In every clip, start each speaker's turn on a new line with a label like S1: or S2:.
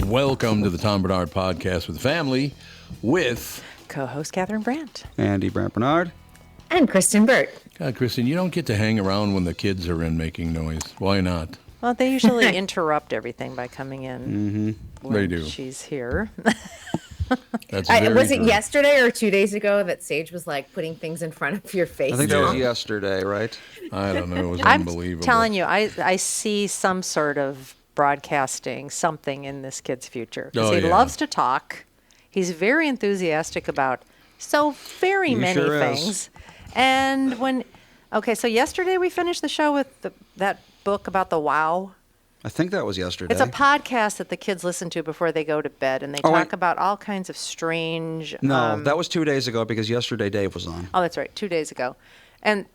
S1: Welcome to the Tom Bernard Podcast with the family with
S2: co-host Catherine Brandt.
S3: Andy Brandt Bernard.
S4: And Kristen Burt.
S1: God, Kristen, you don't get to hang around when the kids are in making noise. Why not?
S2: Well, they usually interrupt everything by coming in.
S1: Mm-hmm. They do.
S2: She's here.
S1: That's very
S4: was it
S1: true.
S4: yesterday or 2 days ago that Sage was like putting things in front of your face?
S3: I think that was yesterday, right?
S1: I don't know. It was
S2: I'm
S1: unbelievable.
S2: telling you, I see some sort of broadcasting something in this kid's future. Because he loves to talk. He's very enthusiastic about so very many
S3: sure
S2: things.
S3: is.
S2: And so yesterday we finished the show with that book about the wow.
S3: I think that was yesterday.
S2: It's a podcast that the kids listen to before they go to bed, and they talk about all kinds of strange...
S3: No, that was 2 days ago because yesterday Dave was on.
S2: Oh, that's right, 2 days ago. And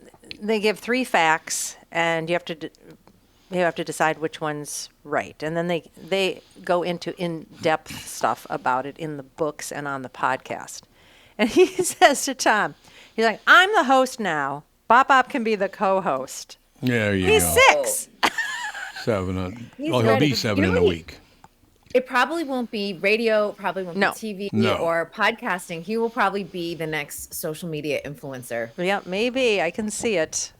S2: they give 3 facts, and you have to decide which one's right. And then they go into in-depth stuff about it in the books and on the podcast. And he says to Tom, he's like, I'm the host now. Bop can be the co-host.
S1: There you
S2: He's
S1: go.
S2: 6.
S1: 7.
S4: He's
S1: He'll
S4: ready.
S1: be 7
S4: You know
S1: in a
S4: what
S1: week.
S4: It probably won't be radio, probably won't
S2: No.
S4: be TV
S1: No.
S4: or podcasting. He will probably be the next social media influencer.
S2: Yeah, maybe. I can see it.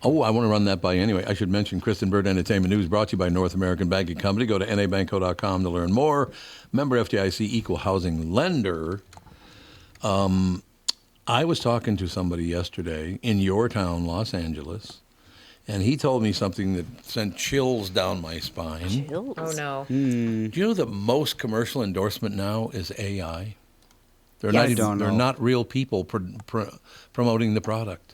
S1: Oh, I want to run that by you anyway. I should mention Kristen Bird Entertainment News brought to you by North American Banking Company. Go to nabanco.com to learn more. Member FDIC, equal housing lender. I was talking to somebody yesterday in your town, Los Angeles, and he told me something that sent chills down my spine.
S2: Chills.
S4: Oh, no.
S1: Do you know the most commercial endorsement now is AI? They're
S4: Yes.
S1: they're not real people promoting the product.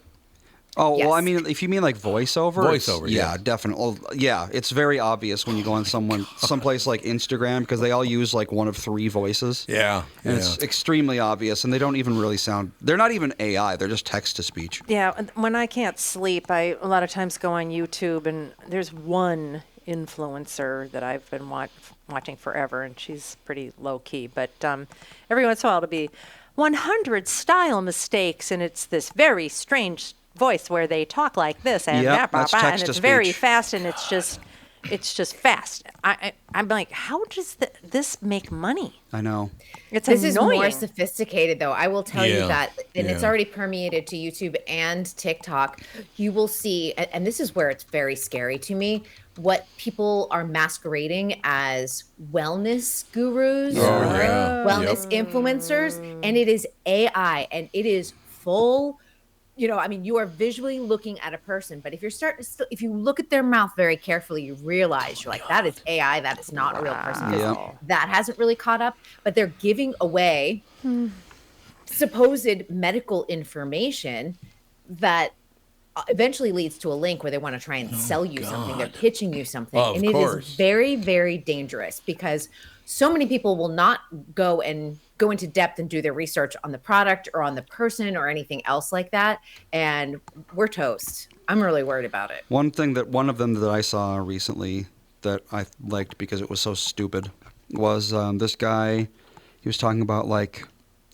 S3: Oh,
S4: Yes.
S3: well, I mean, if you mean like voiceover.
S1: Voiceover,
S3: yeah.
S1: yeah.
S3: Definitely. Well, yeah, it's very obvious when you go on someplace like Instagram because they all use like one of 3 voices.
S1: Yeah.
S3: And it's extremely obvious, and they don't even really sound. They're not even AI. They're just text to speech.
S2: Yeah, when I can't sleep, I a lot of times go on YouTube, and there's one influencer that I've been watching forever, and she's pretty low-key. But every once in a while it'll be 100 style mistakes, and it's this very strange voice where they talk like this and
S3: Yep,
S2: blah,
S3: that's
S2: blah,
S3: text
S2: and
S3: to
S2: it's very
S3: speech.
S2: fast, and it's just fast. I'm like, how does this make money?
S3: I know.
S2: It's
S4: This
S2: annoying.
S4: is more sophisticated, though. I will tell you
S1: Yeah.
S4: that, and it's
S1: Yeah.
S4: already permeated to YouTube and TikTok. You will see, and this is where it's very scary to me, what people are masquerading as wellness gurus
S1: Oh,
S4: or
S1: yeah.
S4: wellness influencers, and it is AI, and it is full. I mean, you are visually looking at a person, but if you're if you look at their mouth very carefully, you realize you're like, that is AI, that is not a real person. 'Cause
S3: Yep.
S4: that hasn't really caught up, but they're giving away supposed medical information that eventually leads to a link where they want to try and sell you something. They're pitching you something.
S1: Of
S4: and it
S1: course.
S4: is very, very dangerous because so many people will not go into depth and do their research on the product or on the person or anything else like that. And we're toast. I'm really worried about it.
S3: One of them that I saw recently that I liked because it was so stupid was this guy. He was talking about like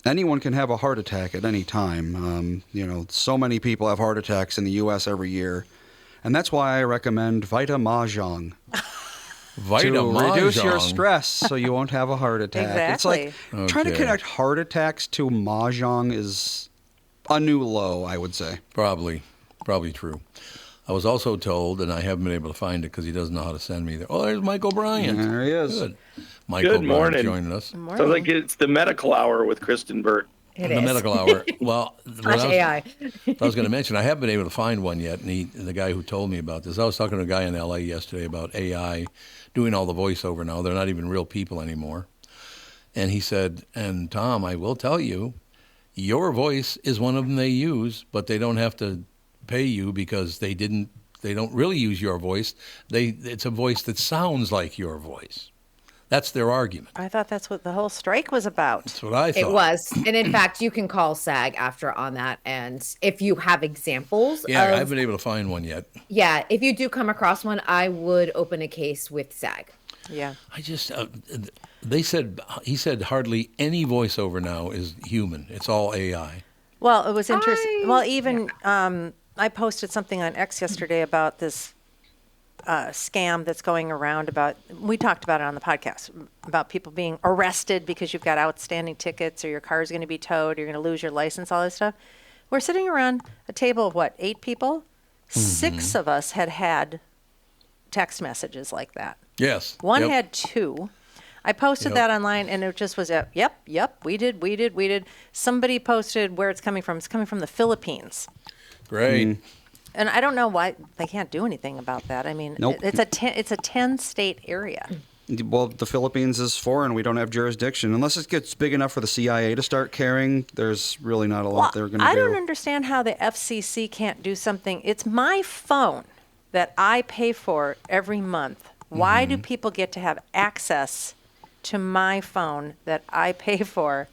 S3: anyone can have a heart attack at any time. So many people have heart attacks in the U.S. every year, and that's why I recommend Vita Mahjong. To reduce your stress so you won't have a heart attack.
S2: Exactly.
S3: It's like trying to connect heart attacks to Mahjong is a new low, I would say.
S1: Probably true. I was also told, and I haven't been able to find it because he doesn't know how to send me there. Oh, there's Mike O'Brien.
S3: There he is.
S1: Good. Mike
S5: Good
S1: O'Brien
S5: morning.
S1: joining us.
S2: Morning.
S5: Sounds like it's the medical hour with Kristen Burt.
S4: It
S1: The
S4: is.
S1: medical hour. Well,
S4: Slash AI.
S1: I was going to mention, I haven't been able to find one yet. And the guy who told me about this, I was talking to a guy in L.A. yesterday about AI doing all the voiceover now. They're not even real people anymore. And he said, and Tom, I will tell you, your voice is one of them they use, but they don't have to pay you because they don't really use your voice. It's a voice that sounds like your voice. That's their argument.
S2: I thought that's what the whole strike was about.
S1: That's what I thought.
S4: It was. And in fact, you can call SAG after on that. And if you have examples
S1: Yeah, I
S4: of,
S1: haven't been able to find one yet.
S4: yeah, if you do come across one, I would open a case with SAG.
S2: Yeah.
S1: I just, he said hardly any voiceover now is human. It's all AI.
S2: Well, it was interesting. Well, even I posted something on X yesterday about this scam that's going around about, we talked about it on the podcast, about people being arrested because you've got outstanding tickets or your car is going to be towed, you're going to lose your license, all this stuff. We're sitting around a table of what, 8 people? 6 of us had text messages like that.
S1: Yes.
S2: One
S1: Yep.
S2: had 2. I posted
S1: Yep.
S2: that online, and it just was yep, we did. Somebody posted where it's coming from. It's coming from the Philippines.
S1: Great.
S2: And I don't know why they can't do anything about that. I mean,
S3: Nope.
S2: it's a 10-state area.
S3: Well, the Philippines is foreign. We don't have jurisdiction. Unless it gets big enough for the CIA to start caring, there's really not a lot they're going to do.
S2: I don't understand how the FCC can't do something. It's my phone that I pay for every month. Why do people get to have access to my phone that I pay for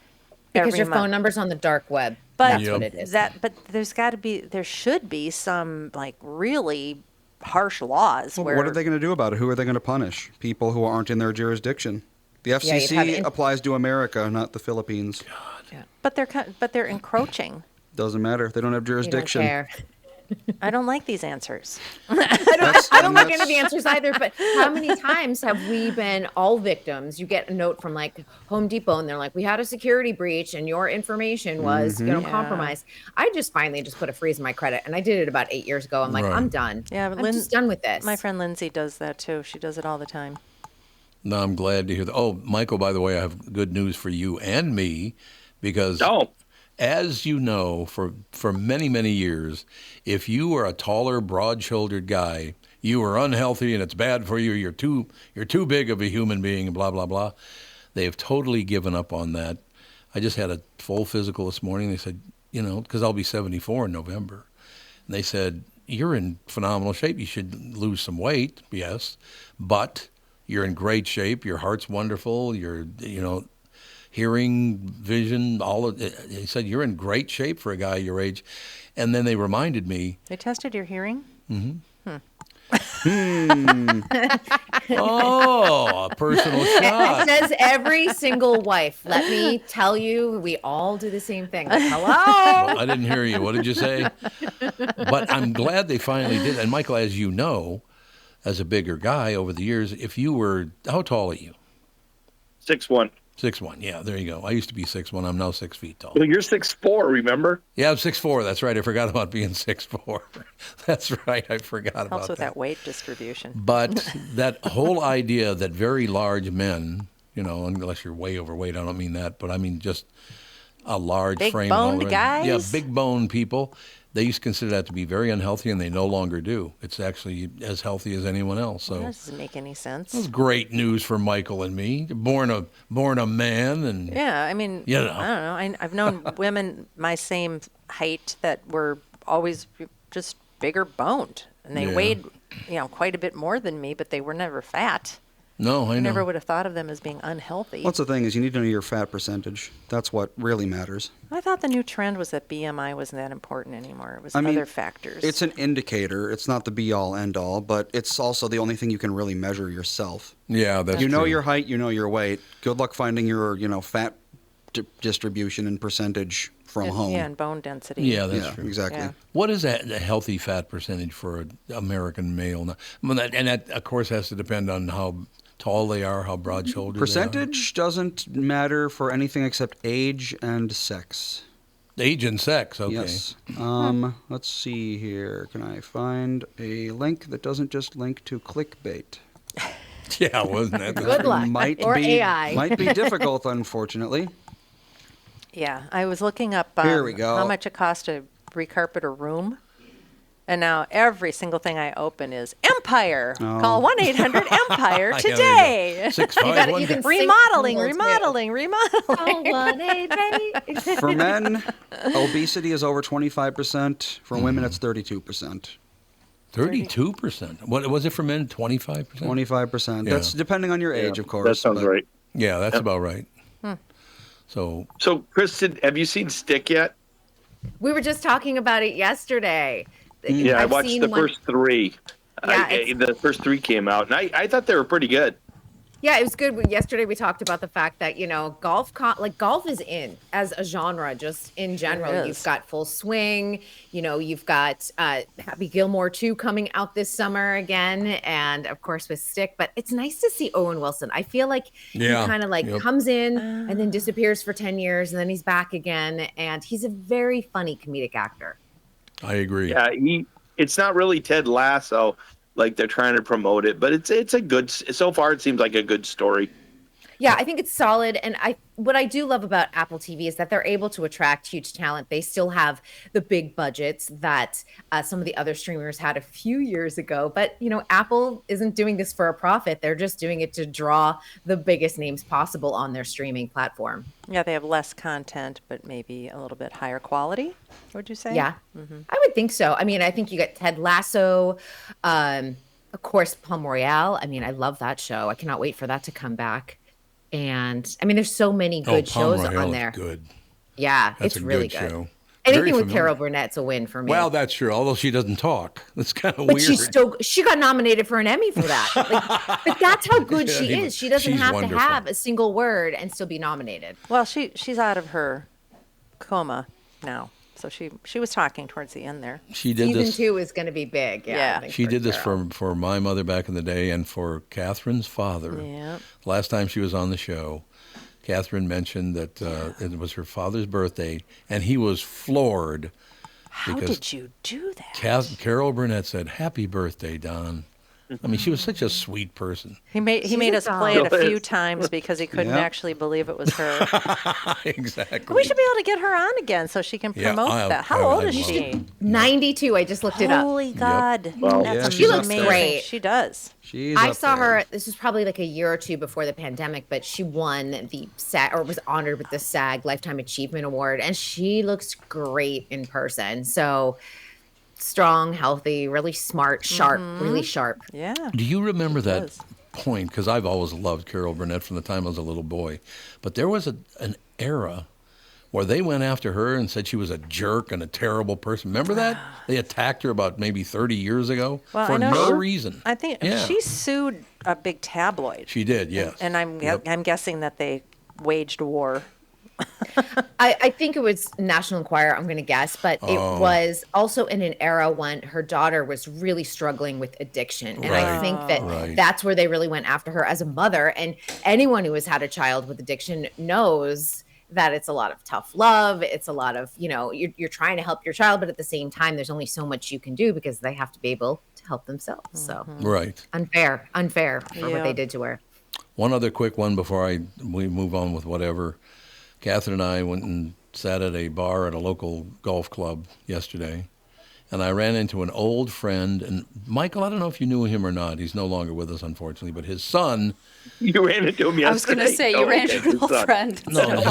S4: Because
S2: every
S4: your
S2: month?
S4: phone number's on the dark web.
S2: But
S4: That's what it is.
S2: but there should be some like really harsh laws
S3: Well,
S2: where
S3: what are they going to do about it? Who are they going to punish? People who aren't in their jurisdiction. The
S4: you'd have
S3: FCC applies to America, not the Philippines.
S2: but they're encroaching.
S3: Doesn't matter. They don't have
S4: You don't
S3: jurisdiction.
S4: care.
S2: I don't like these answers.
S4: I don't like any of the answers either, but how many times have we been all victims? You get a note from like Home Depot and they're like, we had a security breach and your information was,
S2: Yeah.
S4: compromised. I just finally just put a freeze on my credit and I did it about 8 years ago. I'm like,
S1: Right.
S4: I'm done.
S2: Yeah, but
S4: I'm just done with this.
S2: My friend Lindsay does that too. She does it all the time.
S1: No, I'm glad to hear that. Oh, Michael, by the way, I have good news for you and me because
S5: Oh,
S1: as you know, for many, many years, if you were a taller, broad-shouldered guy, you were unhealthy and it's bad for you. You're too big of a human being and blah, blah, blah. They have totally given up on that. I just had a full physical this morning. They said, because I'll be 74 in November. And they said, you're in phenomenal shape. You should lose some weight, yes, but you're in great shape. Your heart's wonderful. You're, hearing, vision, all of it. He said, you're in great shape for a guy your age. And then they reminded me,
S2: They tested your hearing?
S1: oh, a personal
S4: It
S1: shot.
S4: says every single wife. Let me tell you, we all do the same thing. Like, hello.
S1: Well, I didn't hear you. What did you say? But I'm glad they finally did. And Michael, as you know, as a bigger guy over the years, if you were, how tall are you?
S5: 6'1".
S1: 6'1". Yeah, there you go. I used to be 6'1". I'm now 6 feet tall.
S5: Well, you're 6'4", remember?
S1: Yeah, I'm 6'4". That's right. I forgot about being 6'4". That's right. I forgot about
S2: Helps with
S1: that.
S2: that weight distribution.
S1: But that whole idea that very large men, unless you're way overweight, I don't mean that, but I mean just a large
S2: Big
S1: frame. and all
S2: boned
S1: the rest.
S2: guys?
S1: Yeah, big boned people. They used to consider that to be very unhealthy, and they no longer do. It's actually as healthy as anyone else. So
S2: That doesn't make any sense.
S1: that's great news for Michael and me. Born a man, and
S2: Yeah, I mean,
S1: You know.
S2: I don't know. I've known women my same height that were always just bigger boned, and they
S1: Yeah.
S2: weighed, quite a bit more than me, but they were never fat.
S1: no, I
S2: I
S1: know.
S2: never would have thought of them as being unhealthy.
S3: What's the thing is you need to know your fat percentage. That's what really matters.
S2: I thought the new trend was that BMI wasn't that important anymore. It was
S3: I mean,
S2: other factors.
S3: It's an indicator. It's not the be-all, end-all, but it's also the only thing you can really measure yourself.
S1: Yeah, that's
S3: You know
S1: true.
S3: your height, you know your weight. Good luck finding your, fat distribution and percentage from home.
S2: Yeah, and bone density.
S1: Yeah, that's
S3: Yeah,
S1: true.
S3: exactly.
S2: Yeah.
S1: What is that a healthy fat percentage for an American male? Now, and that, of course, has to depend on how tall they are, how broad-shouldered
S3: Percentage doesn't matter for anything except age and sex.
S1: they are. Age and sex, okay.
S3: Yes. Let's see here. Can I find a link that doesn't just link to clickbait?
S1: Yeah, wasn't that?
S4: Good luck.
S3: Might
S4: Or
S3: be
S4: AI.
S3: might be difficult, unfortunately.
S2: Yeah, I was looking up
S3: Here we go.
S2: how much it costs to recarpet a room. And now every single thing I open is Empire.
S3: Oh.
S2: Call 1-800-EMPIRE
S1: Yeah, there you
S2: today.
S1: go. 6'5",
S4: you can-
S2: Remodeling,
S4: Single
S2: remodeling, remodeling.
S3: For men, obesity is over 25%. For women, it's 32%.
S1: 32%. What was it for men? 25%.
S3: 25%.
S1: Yeah.
S3: That's depending on your age, of course.
S5: That sounds
S3: but-
S5: right.
S1: Yeah, that's about right. So
S5: So, Kristen, have you seen Stick yet?
S4: We were just talking about it yesterday.
S5: Yeah, I
S4: I've
S5: watched
S4: seen
S5: the
S4: one-
S5: first 3.
S4: Yeah, it's-
S5: The first 3 came out, and I thought they were pretty good.
S4: Yeah, it was good. Yesterday we talked about the fact that, golf is in as a genre just in general.
S2: It
S4: You've
S2: is.
S4: got Full Swing, you've got Happy Gilmore 2 coming out this summer again, and of course with Stick. But it's nice to see Owen Wilson. I feel like he
S1: Yeah.
S4: kind of like
S1: Yep.
S4: comes in and then disappears for 10 years and then he's back again. And he's a very funny comedic actor.
S1: I agree.
S5: Yeah, it's not really Ted Lasso like they're trying to promote it, but it's a good, so far it seems like a good story.
S4: Yeah, I think it's solid. And what I do love about Apple TV is that they're able to attract huge talent. They still have the big budgets that some of the other streamers had a few years ago. But, Apple isn't doing this for a profit. They're just doing it to draw the biggest names possible on their streaming platform.
S2: Yeah, they have less content, but maybe a little bit higher quality, would you say?
S4: Yeah, I would think so. I mean, I think you got Ted Lasso, of course, Palm Royale. I mean, I love that show. I cannot wait for that to come back. And I mean, there's so many good
S1: Palm
S4: shows
S1: Royale
S4: on
S1: is
S4: there.
S1: good.
S4: Yeah,
S1: That's
S4: it's
S1: a
S4: really
S1: good
S4: good.
S1: show.
S4: Anything
S1: Very
S4: with
S1: familiar.
S4: Carol Burnett's a win for me.
S1: Well, that's true. Although she doesn't talk, that's kind of
S4: but
S1: weird.
S4: she got nominated for an Emmy for that. But that's how good
S1: Yeah,
S4: she is. She doesn't
S1: she's
S4: have
S1: wonderful.
S4: to have a single word and still be nominated.
S2: Well, she's out of her coma now, so she was talking towards the end there.
S1: She did
S4: Season
S1: this.
S4: 2 is going to be big.
S2: Yeah.
S4: I think,
S1: She
S4: for
S1: did this
S4: Carol.
S1: for my mother back in the day, and for Catherine's father.
S2: Yeah.
S1: Last time she was on the show, Catherine mentioned that it was her father's birthday, and he was floored.
S2: How
S1: Because
S2: did you do that?
S1: Carol Burnett said, "Happy birthday, Don." I mean, she was such a sweet person.
S2: He made
S4: a
S2: us play it a
S5: doll.
S2: few times because he couldn't
S3: Yeah.
S2: actually believe it was her.
S1: Exactly.
S2: We should be able to get her on again so she can
S1: Yeah,
S2: promote that. How old is
S1: love
S2: she?
S1: it.
S4: 92. I just looked it up.
S2: Holy God.
S5: Wow.
S2: That's
S3: Yeah,
S2: amazing.
S3: she looks
S4: great.
S2: She does.
S3: She's
S4: I
S3: up
S4: saw
S3: there.
S4: her. This was probably like a year or two before the pandemic, but she won the SAG or was honored with the SAG Lifetime Achievement Award, and she looks great in person. So strong, healthy, really smart, sharp, really sharp.
S2: Yeah.
S1: Do you remember that
S2: does.
S1: point? Because I've always loved Carol Burnett from the time I was a little boy. But there was an era where they went after her and said she was a jerk and a terrible person. Remember that? They attacked her about maybe 30 years ago
S2: Well,
S1: for
S2: I know
S1: no
S2: she-
S1: reason.
S2: I think
S1: Yeah.
S2: she sued a big tabloid.
S1: She did, yes.
S2: And I'm
S1: Yep.
S2: I'm guessing that they waged war.
S4: I think it was National Enquirer, I'm going to guess, but it was also in an era when her daughter was really struggling with addiction. And I
S1: Right,
S4: think that
S1: right.
S4: that's where they really went after her as a mother. And anyone who has had a child with addiction knows that it's a lot of tough love. It's a lot of, you're trying to help your child, but at the same time, there's only so much you can do because they have to be able to help themselves. So
S1: Right.
S4: unfair for
S2: Yeah.
S4: what they did to her.
S1: One other quick one before we move on with whatever. Catherine and I went and sat at a bar at a local golf club yesterday, and I ran into an old friend. And Michael, I don't know if you knew him or not. He's no longer with us, unfortunately. But his son,
S5: You ran into him yesterday.
S6: I was going to say, you ran into an old friend.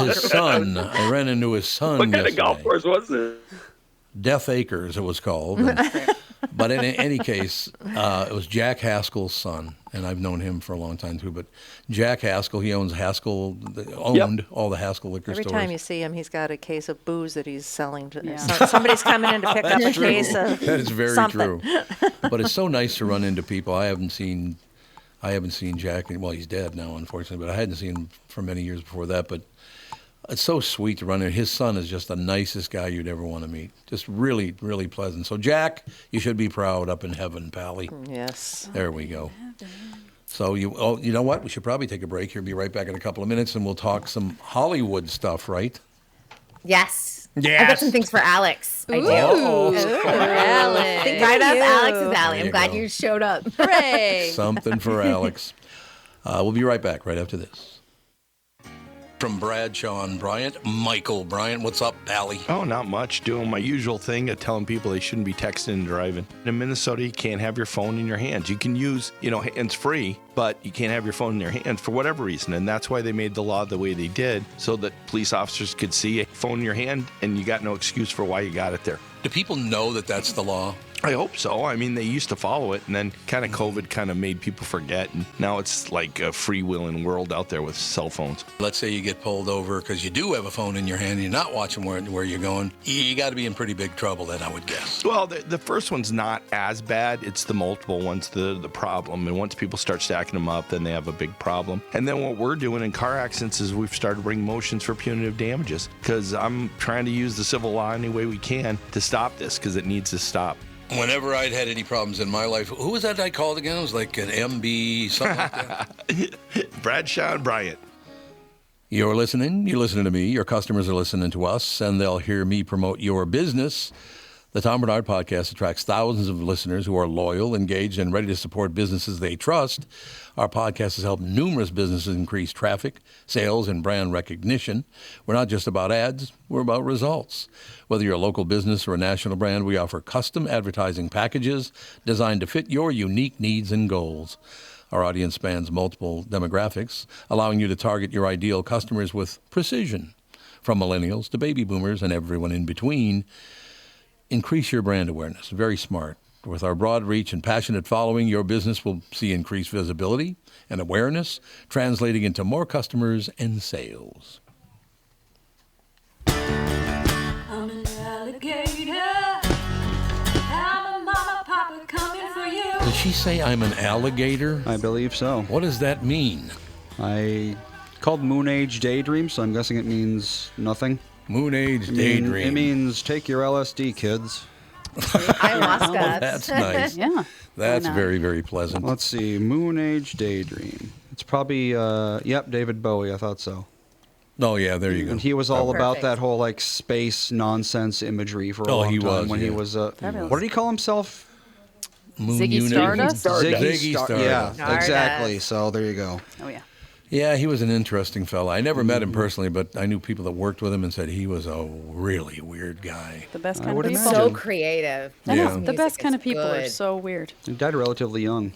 S1: his son. I ran into his son
S5: What kind
S1: yesterday.
S5: of golf course was it?
S1: Death Acres, it was called. But in any case, it was Jack Haskell's son, and I've known him for a long time too. But Jack Haskell, he owns owned all the Haskell liquor
S2: Every
S1: stores.
S2: time you see him, he's got a case of booze that he's selling.
S6: Yeah.
S2: Somebody's coming in to pick up a
S1: True.
S2: case of
S1: That is very
S2: something.
S1: true. But it's so nice to run into people. I haven't seen Jack. Well, he's dead now, unfortunately. But I hadn't seen him for many years before that. But it's so sweet to run into. His son is just the nicest guy you'd ever want to meet. Just really, really pleasant. So Jack, you should be proud up in heaven, Pally.
S2: Yes.
S1: There we go. So you know what? We should probably take a break here. Be right back in a couple of minutes, and we'll talk some Hollywood stuff, right?
S4: Yes. I got
S1: Yes.
S4: some things for Alex. I do.
S6: Alex.
S4: Right up Alex's alley.
S1: There
S4: I'm
S1: you
S4: glad
S1: go.
S4: you showed up.
S6: Hooray.
S1: Something for Alex. We'll be right back right after this. From Bradshaw and Bryant, Michael Bryant. What's up, Pally?
S7: Oh, not much. Doing my usual thing of telling people they shouldn't be texting and driving. In Minnesota, you can't have your phone in your hands. You can use, hands-free, but you can't have your phone in your hands for whatever reason. And that's why they made the law the way they did, so that police officers could see a phone in your hand and you got no excuse for why you got it there.
S1: Do people know that that's the law?
S7: I hope so. I mean, they used to follow it, and then kind of COVID kind of made people forget, and now it's like a freewheeling world out there with cell phones.
S1: Let's say you get pulled over because you do have a phone in your hand and you're not watching where you're going. You got to be in pretty big trouble then, I would guess.
S7: Well, the first one's not as bad. It's the multiple ones, the problem. And once people start stacking them up, then they have a big problem. And then what we're doing in car accidents is we've started bringing motions for punitive damages, because I'm trying to use the civil law any way we can to stop this, because it needs to stop.
S1: Whenever I'd had any problems in my life, who was that I called again? It was like an MB, something like that.
S7: Bradshaw and Bryant.
S1: You're listening to me, your customers are listening to us, and they'll hear me promote your business. The Tom Bernard Podcast attracts thousands of listeners who are loyal, engaged, and ready to support businesses they trust. Our podcast has helped numerous businesses increase traffic, sales, and brand recognition. We're not just about ads, we're about results. Whether you're a local business or a national brand, we offer custom advertising packages designed to fit your unique needs and goals. Our audience spans multiple demographics, allowing you to target your ideal customers with precision, from millennials to baby boomers and everyone in between. Increase your brand awareness. Very smart. With our broad reach and passionate following, your business will see increased visibility and awareness, translating into more customers and sales.
S8: I'm an alligator. I'm a mama papa coming for you.
S1: Did she say I'm an alligator?
S3: I believe so.
S1: What does that mean?
S3: Called Moon Age Daydream, so I'm guessing it means nothing.
S1: Moon Age Daydream.
S3: It means take your LSD, kids.
S4: Ayahuasca.
S1: That's nice.
S6: Yeah.
S1: That's
S6: Why not?
S1: very, very pleasant.
S3: Let's see, Moon Age Daydream. It's probably, David Bowie, I thought so.
S1: Oh, yeah, there you go.
S3: And he was all about
S4: Perfect.
S3: that whole, like, space nonsense imagery for a long
S1: he
S3: time.
S1: was,
S3: when
S1: yeah.
S3: he was,
S6: Fabulous.
S3: what did he call himself?
S1: Moon
S6: Ziggy
S1: Unit.
S6: Stardust?
S1: Ziggy Stardust.
S3: Yeah,
S4: Stardust.
S3: exactly. So there you go.
S6: Oh, yeah.
S1: Yeah, he was an interesting fella. I never met him personally, but I knew people that worked with him and said he was a really weird guy.
S6: The best
S3: I
S6: kind
S3: would
S6: of people.
S3: imagine.
S4: So creative.
S6: I
S1: Yeah.
S6: know. The
S4: Music
S6: best kind
S4: is
S6: of people are
S4: good.
S6: so weird.
S3: He died relatively young.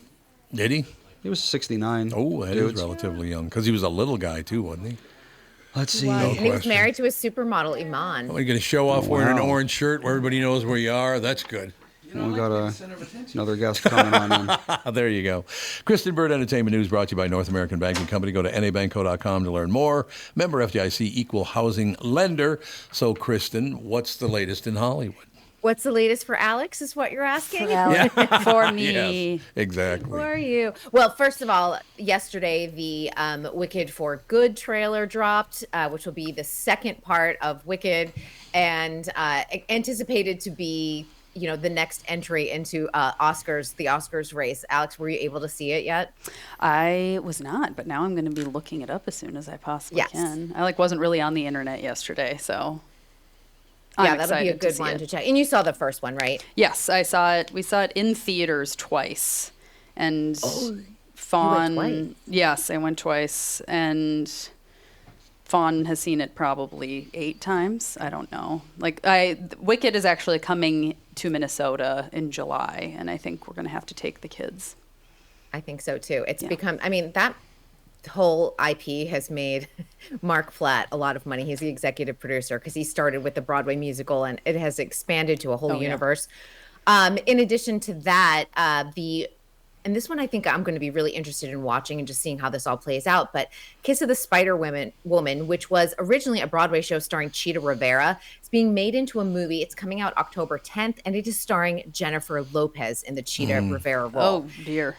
S1: Did he?
S3: He was 69.
S1: Oh, that
S3: Dudes.
S1: is relatively young. Because he was a little guy, too, wasn't he?
S3: Let's see.
S4: And he was
S1: question.
S4: married to a supermodel, Iman.
S1: Are you going to show off wearing an
S3: Wow.
S1: orange shirt where everybody knows where you are? That's good.
S3: We got another guest coming on in.
S1: There you go. Kristen Bird Entertainment News brought to you by North American Banking Company. Go to nabanco.com to learn more. Member FDIC, equal housing lender. So, Kristen, what's the latest in Hollywood?
S4: What's the latest for Alex is what you're asking?
S6: For me.
S1: Yes, exactly.
S4: Who are you? Well, first of all, yesterday the Wicked for Good trailer dropped, which will be the second part of Wicked, and anticipated to be, the next entry into the Oscars race. Alex, were you able to see it yet?
S6: I was not, but now I'm going to be looking it up as soon as I possibly
S4: Yes.
S6: can. I wasn't really on the internet yesterday, so
S4: Yeah,
S6: I'm
S4: that'll be a
S6: excited to
S4: good
S6: see
S4: one
S6: it.
S4: to check. And you saw the first one, right?
S6: Yes, I saw it. We saw it in theaters twice, and Fawn.
S4: twice?
S6: Yes, I went twice, and Fawn has seen it probably 8 times. I don't know. Wicked is actually coming to Minnesota in July, and I think we're going to have to take the kids.
S4: I think so too. It's
S6: Yeah.
S4: become, that whole IP has made Mark Platt a lot of money. He's the executive producer because he started with the Broadway musical and it has expanded to a whole
S6: Oh, yeah.
S4: universe. In addition to that, and this one I think I'm going to be really interested in watching and just seeing how this all plays out. But Kiss of the Spider Woman, which was originally a Broadway show starring Cheetah Rivera, is being made into a movie. It's coming out October 10th, and it is starring Jennifer Lopez in the Cheetah Rivera role.
S6: Oh, dear.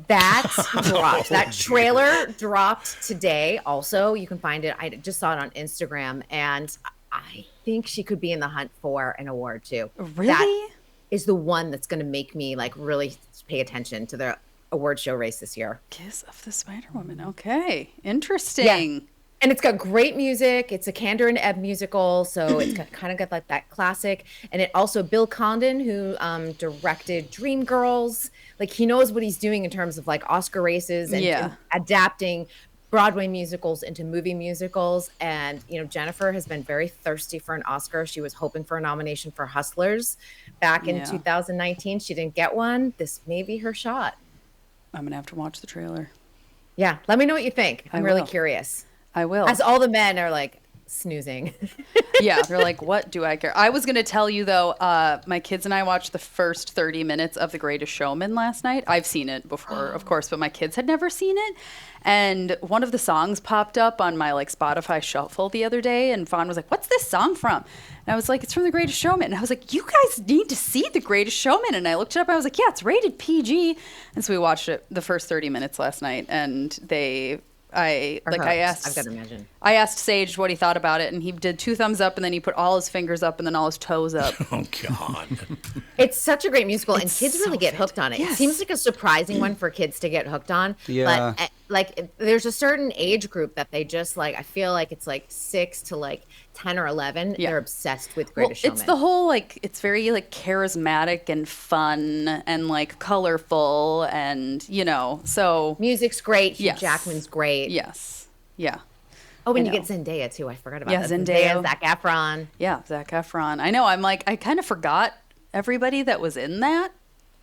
S4: That dropped. That trailer dropped today. Also, you can find it. I just saw it on Instagram, and I think she could be in the hunt for an award too.
S6: Really?
S4: That is the one that's going to make me really pay attention to the award show race this year.
S6: Kiss of the Spider-Woman. Okay. Interesting.
S4: And it's got great music. It's a Candor and Ebb musical, so it's kind of got like that classic. And it also Bill Condon, who directed Dreamgirls, he knows what he's doing in terms of Oscar races and adapting Broadway musicals into movie musicals. And Jennifer has been very thirsty for an Oscar. She was hoping for a nomination for Hustlers back in 2019. She didn't get one. This may be her shot.
S6: I'm going to have to watch the trailer.
S4: Yeah, let me know what you think. I'm really
S6: will.
S4: curious.
S6: I will.
S4: As all the men are snoozing.
S6: Yeah, they're like, what do I care? I was going to tell you, though, my kids and I watched the first 30 minutes of The Greatest Showman last night. I've seen it before, of course, but my kids had never seen it. And one of the songs popped up on my like Spotify shuffle the other day, and Fawn was like, what's this song from? And I was like, it's from The Greatest Showman. And I was like, you guys need to see The Greatest Showman. And I looked it up, and I was like, yeah, it's rated PG. And so we watched it the first 30 minutes last night, and I asked,
S4: I've got to imagine.
S6: I asked Sage what he thought about it, and he did 2 thumbs up, and then he put all his fingers up and then all his toes up.
S1: Oh, God.
S4: It's such a great musical, and
S6: It's
S4: kids
S6: so
S4: really get
S6: good.
S4: hooked on it.
S6: Yes.
S4: It seems like a surprising one for kids to get hooked on.
S3: Yeah.
S4: But like, there's a certain age group that they just like. I feel like it's like 6 to like 10 or 11.
S6: Yeah.
S4: They're obsessed with
S6: Well,
S4: Greatest Showman.
S6: it's the whole like it's very like charismatic and fun and like colorful and so
S4: music's great. Hugh
S6: Yes.
S4: Jackman's great.
S6: yes, yeah.
S4: Oh, and
S6: I
S4: you
S6: know.
S4: get Zendaya too. I forgot about
S6: Yeah,
S4: that.
S6: Zendaya.
S4: Zac Efron.
S6: Yeah, Zac Efron. I know. I'm like, I kind of forgot everybody that was in that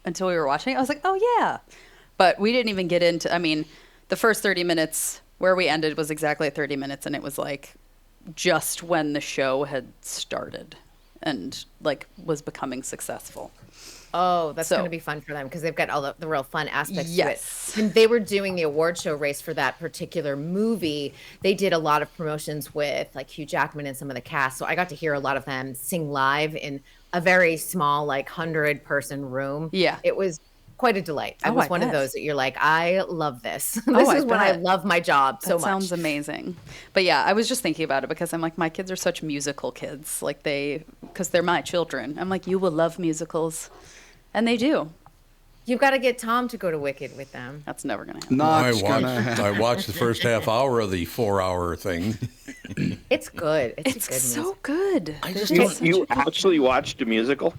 S6: until we were watching it. I was like, oh, yeah. But we didn't even get into, I mean, the first 30 minutes where we ended was exactly 30 minutes. And it was like just when the show had started and like was becoming successful.
S4: Oh, that's
S6: So-
S4: going to be fun for them because they've got all the real fun aspects
S6: Yes.
S4: to it. When they were doing the award show race for that particular movie, they did a lot of promotions with like Hugh Jackman and some of the cast. So I got to hear a lot of them sing live in a very small, like 100-person room.
S6: Yeah.
S4: It was quite a delight. I
S6: Oh,
S4: was
S6: I
S4: one of
S6: bet.
S4: those that you're like, I love this. This
S6: Oh, I
S4: is when I
S6: bet.
S4: love my job so
S6: That
S4: much.
S6: sounds amazing. But yeah, I was just thinking about it because I'm like, my kids are such musical kids. Like because they're my children. I'm like, you will love musicals. And they do.
S4: You've got to get Tom to go to Wicked with them.
S6: That's never going to happen.
S3: Not
S1: I
S3: gonna happen.
S1: watched the first half hour of the 4-hour thing.
S4: It's good. It's a good
S6: It's so
S4: music.
S6: good.
S1: I
S6: There's
S1: just
S6: just
S1: don't-
S6: such
S5: You
S6: a-
S5: actually watched a musical?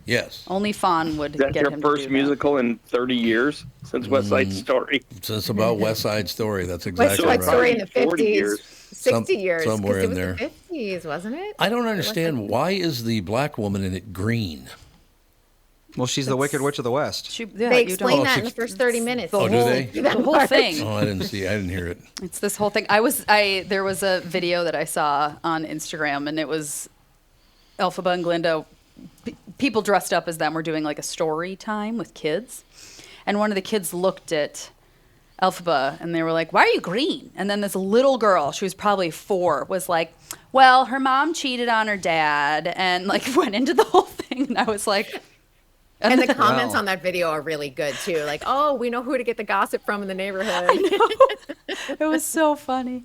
S1: Yes,
S6: Only Fawn would
S5: That's
S6: get
S5: your
S6: him
S5: first
S6: to do
S5: musical in 30 years since West Side Story.
S1: so it's about West Side Story. That's exactly
S4: West Side
S1: right.
S4: Story in the
S5: 40
S4: 50s,
S5: years.
S4: 60 years. 'cause
S1: somewhere
S4: it
S1: in
S4: was
S1: there.
S4: the 50s, wasn't it?
S1: I don't understand why is the black woman in it green?
S3: Well, she's the Wicked Witch of the West.
S6: Yeah,
S4: They
S6: you
S4: explain
S6: don't-
S4: that in the first 30 minutes.
S1: Oh, do
S6: whole-
S1: they?
S6: The whole thing.
S1: Oh, I didn't hear it.
S6: It's this whole thing. There was a video that I saw on Instagram, and it was Elphaba and Glinda. People dressed up as them were doing like a story time with kids, and one of the kids looked at Elphaba and they were like, "Why are you green?" And then this little girl, she was probably 4, was like, "Well, her mom cheated on her dad," and like went into the whole thing. And I was like,
S4: And the comments
S3: Wow.
S4: on that video are really good too. Like, oh, we know who to get the gossip from in the neighborhood.
S6: it was so funny.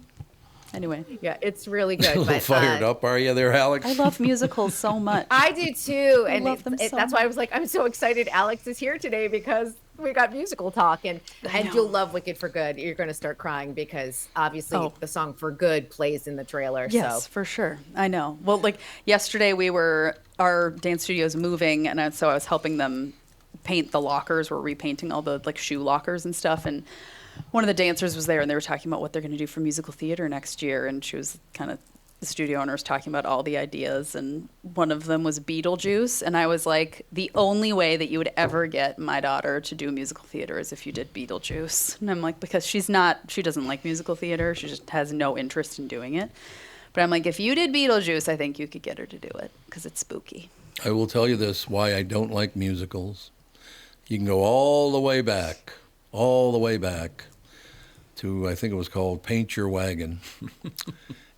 S6: Anyway,
S4: Yeah, it's really
S1: A
S4: good.
S1: little
S4: But,
S1: fired up, are you there, Alex?
S6: I love musicals so much.
S4: I do too. And
S6: love them so
S4: that's why I was like, I'm so excited Alex is here today because we got musical talk and you'll love Wicked for Good. You're going to start crying because obviously
S6: Oh.
S4: the song For Good plays in the trailer.
S6: Yes,
S4: So
S6: for sure. I know. Well, like yesterday, our dance studio is moving, and so I was helping them paint the lockers. We're repainting all the like shoe lockers and stuff. And one of the dancers was there, and they were talking about what they're going to do for musical theater next year. And she was kind of the studio owner was talking about all the ideas, and one of them was Beetlejuice. And I was like, the only way that you would ever get my daughter to do musical theater is if you did Beetlejuice. And I'm like, because she doesn't like musical theater. She just has no interest in doing it. But I'm like, if you did Beetlejuice, I think you could get her to do it because it's spooky.
S1: I will tell you this, why I don't like musicals. You can go all the way back to, I think it was called Paint Your Wagon.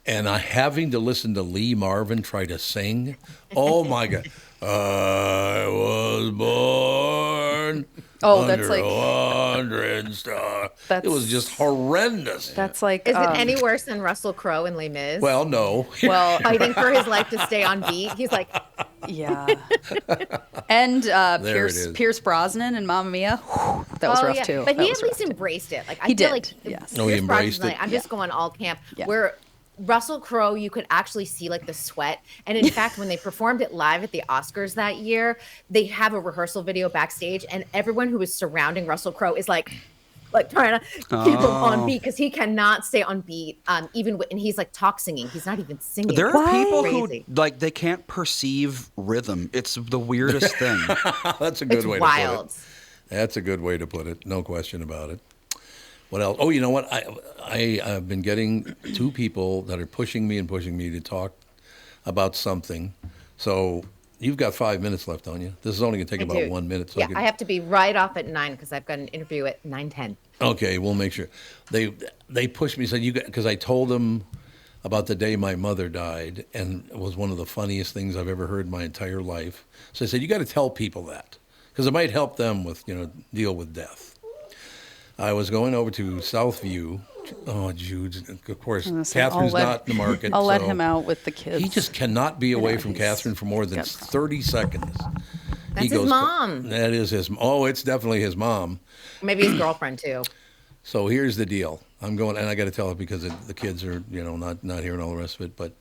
S1: And having to listen to Lee Marvin try to sing, oh my God. I was born
S6: Oh, that's
S1: under
S6: like-
S1: a wandering star.
S6: That's-
S1: It was just horrendous.
S6: That's like,
S4: is it any worse than Russell Crowe in Les Mis?
S1: Well, no.
S6: well,
S4: Fighting for his life to stay on beat. He's like,
S6: yeah. And
S1: There it is.
S6: Pierce Brosnan and Mamma Mia, whew, that was
S4: oh
S6: rough
S4: yeah,
S6: too.
S4: but
S6: That
S4: he
S6: was
S4: at least
S6: rough, too.
S4: embraced it. Like I
S6: He
S4: feel
S6: did,
S4: like
S6: yes.
S1: Oh, he
S4: Pierce Brosnan's
S1: embraced it.
S4: like, I'm just going all camp.
S6: Yeah.
S4: Where Russell Crowe, you could actually see like the sweat. And in fact, when they performed it live at the Oscars that year, they have a rehearsal video backstage, and everyone who was surrounding Russell Crowe is like trying to keep him on beat because he cannot stay on beat. And he's like talk singing. He's not even singing.
S3: There are people
S4: Crazy.
S3: who like they can't perceive rhythm. It's the weirdest thing.
S1: That's a good
S4: It's
S1: way
S4: wild.
S1: to put it. That's a good way to put it. No question about it. What else? Oh, you know what? I've been getting two people that are pushing me to talk about something. So you've got 5 minutes left, don't you? This is only going to take
S4: I
S1: about
S4: do.
S1: 1 minute. So
S4: Yeah, I have to be right off at 9 because I've got an interview at 9:10.
S1: Okay, we'll make sure. They pushed me, said you got, because I told them about the day my mother died, and it was one of the funniest things I've ever heard in my entire life. So I said, you got to tell people that, because it might help them with, deal with death. I was going over to Southview. Oh, Jude, of course, Catherine's not in the market.
S6: I'll let
S1: so
S6: him out with the kids.
S1: He just cannot be away from
S6: he's
S1: Catherine for more than
S6: got
S1: 30 seconds.
S4: That's his mom.
S1: That is his. Oh, it's definitely his mom.
S4: Maybe his girlfriend too.
S1: So here's the deal. I'm going, and I got to tell it because the kids are, not here and all the rest of it. But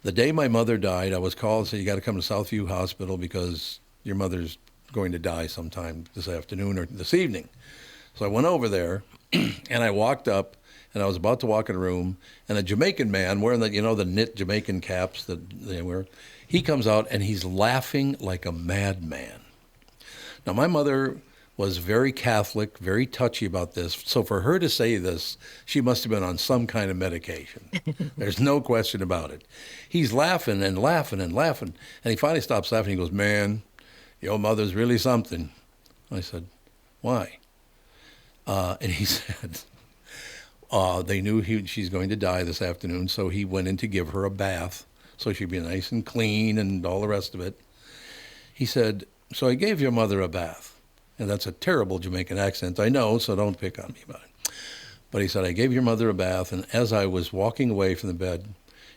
S1: the day my mother died, I was called and said, you got to come to Southview Hospital because your mother's going to die sometime this afternoon or this evening. So I went over there, and I walked up, and I was about to walk in a room, and a Jamaican man wearing the knit Jamaican caps that they wear, he comes out, and he's laughing like a madman. Now, my mother was very Catholic, very touchy about this. So for her to say this, she must have been on some kind of medication. There's no question about it. He's laughing and laughing and laughing, and he finally stops laughing. He goes, man, your mother's really something. I said, why? And he said, they knew she's going to die this afternoon, so he went in to give her a bath so she'd be nice and clean and all the rest of it. He said, so I gave your mother a bath. And that's a terrible Jamaican accent, I know, so don't pick on me about it. But he said, I gave your mother a bath, and as I was walking away from the bed,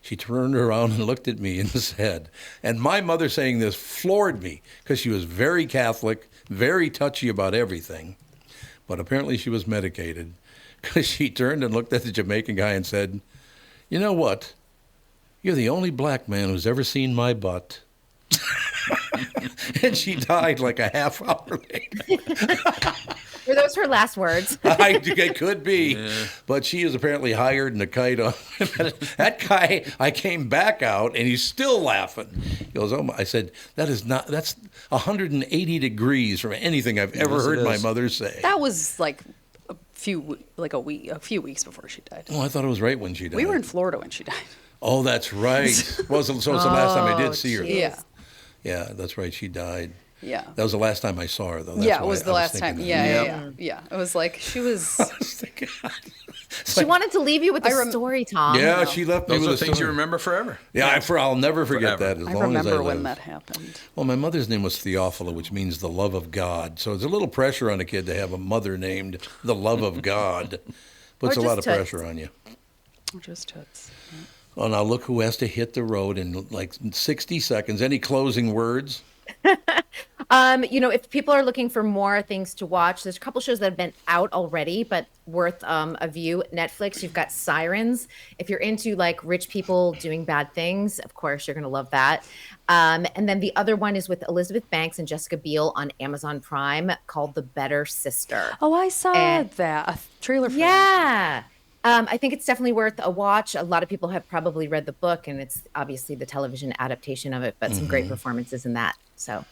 S1: she turned around and looked at me and said, and my mother saying this floored me because she was very Catholic, very touchy about everything. But apparently she was medicated because she turned and looked at the Jamaican guy and said, you know what? You're the only black man who's ever seen my butt. And she died like a half hour later.
S4: Were those her last words?
S1: It could be. Yeah. But she is apparently hired in a kite on. That guy, I came back out, and he's still laughing. He goes, oh, I said, that's 180 degrees from anything I've ever heard my mother say.
S6: That was like a few weeks before she died.
S1: Oh, I thought it was right when she died.
S6: We were in Florida when she died.
S1: Oh, that's right. Well, so it's the last time I did see her.
S6: Yeah.
S1: Yeah, that's right. She died.
S6: Yeah.
S1: That was the last time I saw her, though. That's
S6: it was the last time. Yeah. It was like she was.
S1: I was thinking.
S4: She wanted to leave you with a story, Tom.
S1: Yeah, she left me with a story.
S9: Those are things you remember forever.
S1: Yeah, I'll never forget that as long as I live.
S6: I remember when that happened.
S1: Well, my mother's name was Theophila, which means the love of God. So it's a little pressure on a kid to have a mother named the love of God. Puts a lot of pressure on you.
S6: Just toots. Yeah.
S1: Oh, now look who has to hit the road in like 60 seconds. Any closing words?
S4: If people are looking for more things to watch, there's a couple shows that have been out already, but worth a view. Netflix, you've got Sirens. If you're into like rich people doing bad things, of course, you're going to love that. And then the other one is with Elizabeth Banks and Jessica Biel on Amazon Prime called The Better Sister.
S6: Oh, I saw that. A trailer for
S4: that. I think it's definitely worth a watch. A lot of people have probably read the book, and it's obviously the television adaptation of it, but some great performances in that. So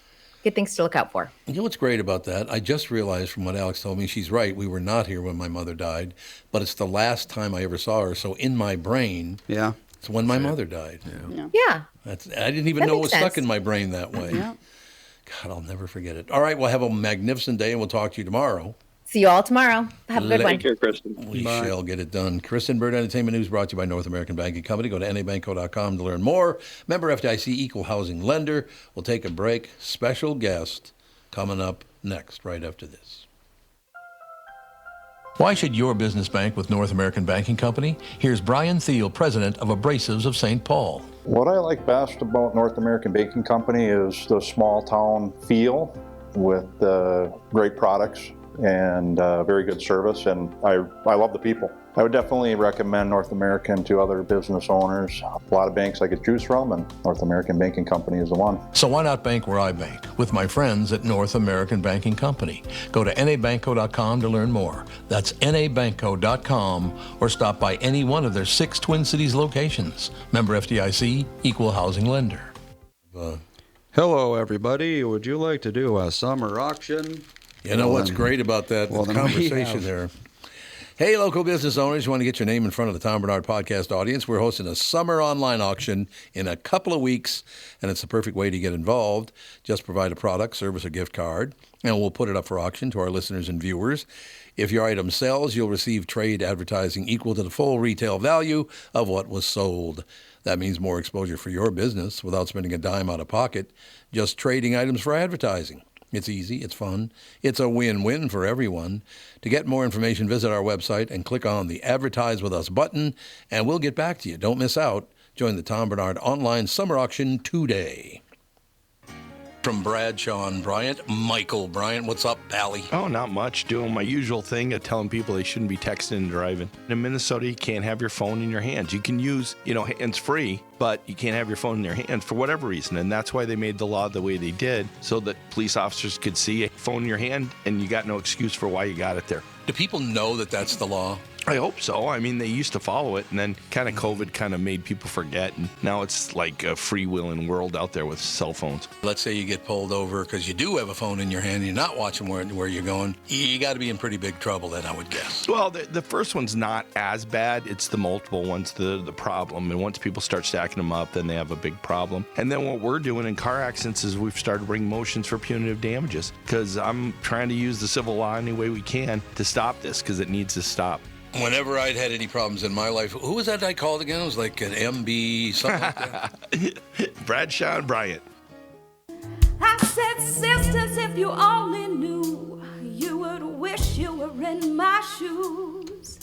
S4: good things to look out for.
S1: You know what's great about that? I just realized from what Alex told me, she's right. We were not here when my mother died, but it's the last time I ever saw her. So in my brain, it's when my mother died.
S4: Yeah.
S1: I didn't even know it was stuck in my brain that way.
S6: Yeah.
S1: God, I'll never forget it. All right, we'll have a magnificent day, and we'll talk to you tomorrow.
S4: See you all tomorrow. Have a good one.
S5: Take care, Kristen.
S1: We shall get it done. Kristen Bird Entertainment News brought to you by North American Banking Company. Go to nabanco.com to learn more. Member FDIC Equal Housing Lender. We'll take a break. Special guest coming up next, right after this. Why should your business bank with North American Banking Company? Here's Brian Thiel, president of Abrasives of St. Paul.
S10: What I like best about North American Banking Company is the small town feel with great products and very good service, and I love the people. I would definitely recommend North American to other business owners. A lot of banks I could choose from, and North American Banking Company is the one.
S1: So why not bank where I bank? With my friends at North American Banking Company. Go to nabanco.com to learn more. That's nabanco.com, or stop by any one of their 6 Twin Cities locations. Member FDIC, Equal Housing Lender.
S3: Hello, everybody. Would you like to do a summer auction?
S1: You know what's great about that conversation there? Hey, local business owners, you want to get your name in front of the Tom Bernard Podcast audience? We're hosting a summer online auction in a couple of weeks, and it's the perfect way to get involved. Just provide a product, service, or gift card, and we'll put it up for auction to our listeners and viewers. If your item sells, you'll receive trade advertising equal to the full retail value of what was sold. That means more exposure for your business without spending a dime out of pocket, just trading items for advertising. It's easy, it's fun, it's a win-win for everyone. To get more information, visit our website and click on the Advertise With Us button, and we'll get back to you. Don't miss out. Join the Tom Bernard Online Summer Auction today. From Bradshaw and Bryant, Michael Bryant. What's up, Pally?
S7: Oh, not much. Doing my usual thing of telling people they shouldn't be texting and driving. In Minnesota, you can't have your phone in your hands. You can use, hands-free, but you can't have your phone in your hands for whatever reason. And that's why they made the law the way they did, so that police officers could see a phone in your hand and you got no excuse for why you got it there.
S1: Do people know that that's the law?
S7: I hope so. I mean, they used to follow it, and then kind of COVID kind of made people forget, and now it's like a freewheeling world out there with cell phones.
S1: Let's say you get pulled over because you do have a phone in your hand and you're not watching where you're going. You got to be in pretty big trouble then, I would guess.
S7: Well, the first one's not as bad. It's the multiple ones, the problem. And once people start stacking them up, then they have a big problem. And then what we're doing in car accidents is we've started bringing motions for punitive damages, because I'm trying to use the civil law any way we can to stop this, because it needs to stop.
S1: Whenever I'd had any problems in my life, who was that I called again? It was like an MB, something like that.
S7: Bradshaw and Bryant.
S8: I said, sisters, if you only knew, you would wish you were in my shoes.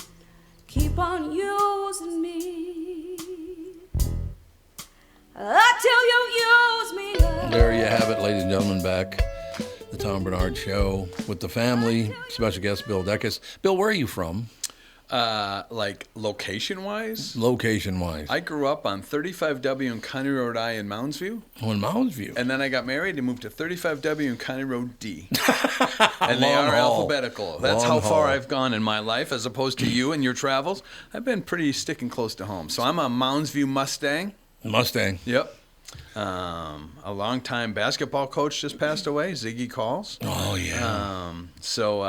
S8: Keep on using me until you use me, love.
S1: There you have it, ladies and gentlemen, back. The Tom Bernard Show with the family. Special guest Bill Dehkes. Bill, where are you from?
S9: Like location-wise?
S1: Location-wise.
S9: I grew up on 35W and County Road I in Mounds View.
S1: Oh, in Mounds View.
S9: And then I got married and moved to 35W and County Road D. And they
S1: Long
S9: are
S1: haul.
S9: alphabetical. That's
S1: Long
S9: how far
S1: haul.
S9: I've gone in my life, as opposed to you and your travels. I've been pretty sticking close to home. So I'm a Mounds View Mustang.
S1: Mustang.
S9: Yep. A longtime basketball coach just passed away, Ziggy Calls.
S1: Oh, yeah.
S9: So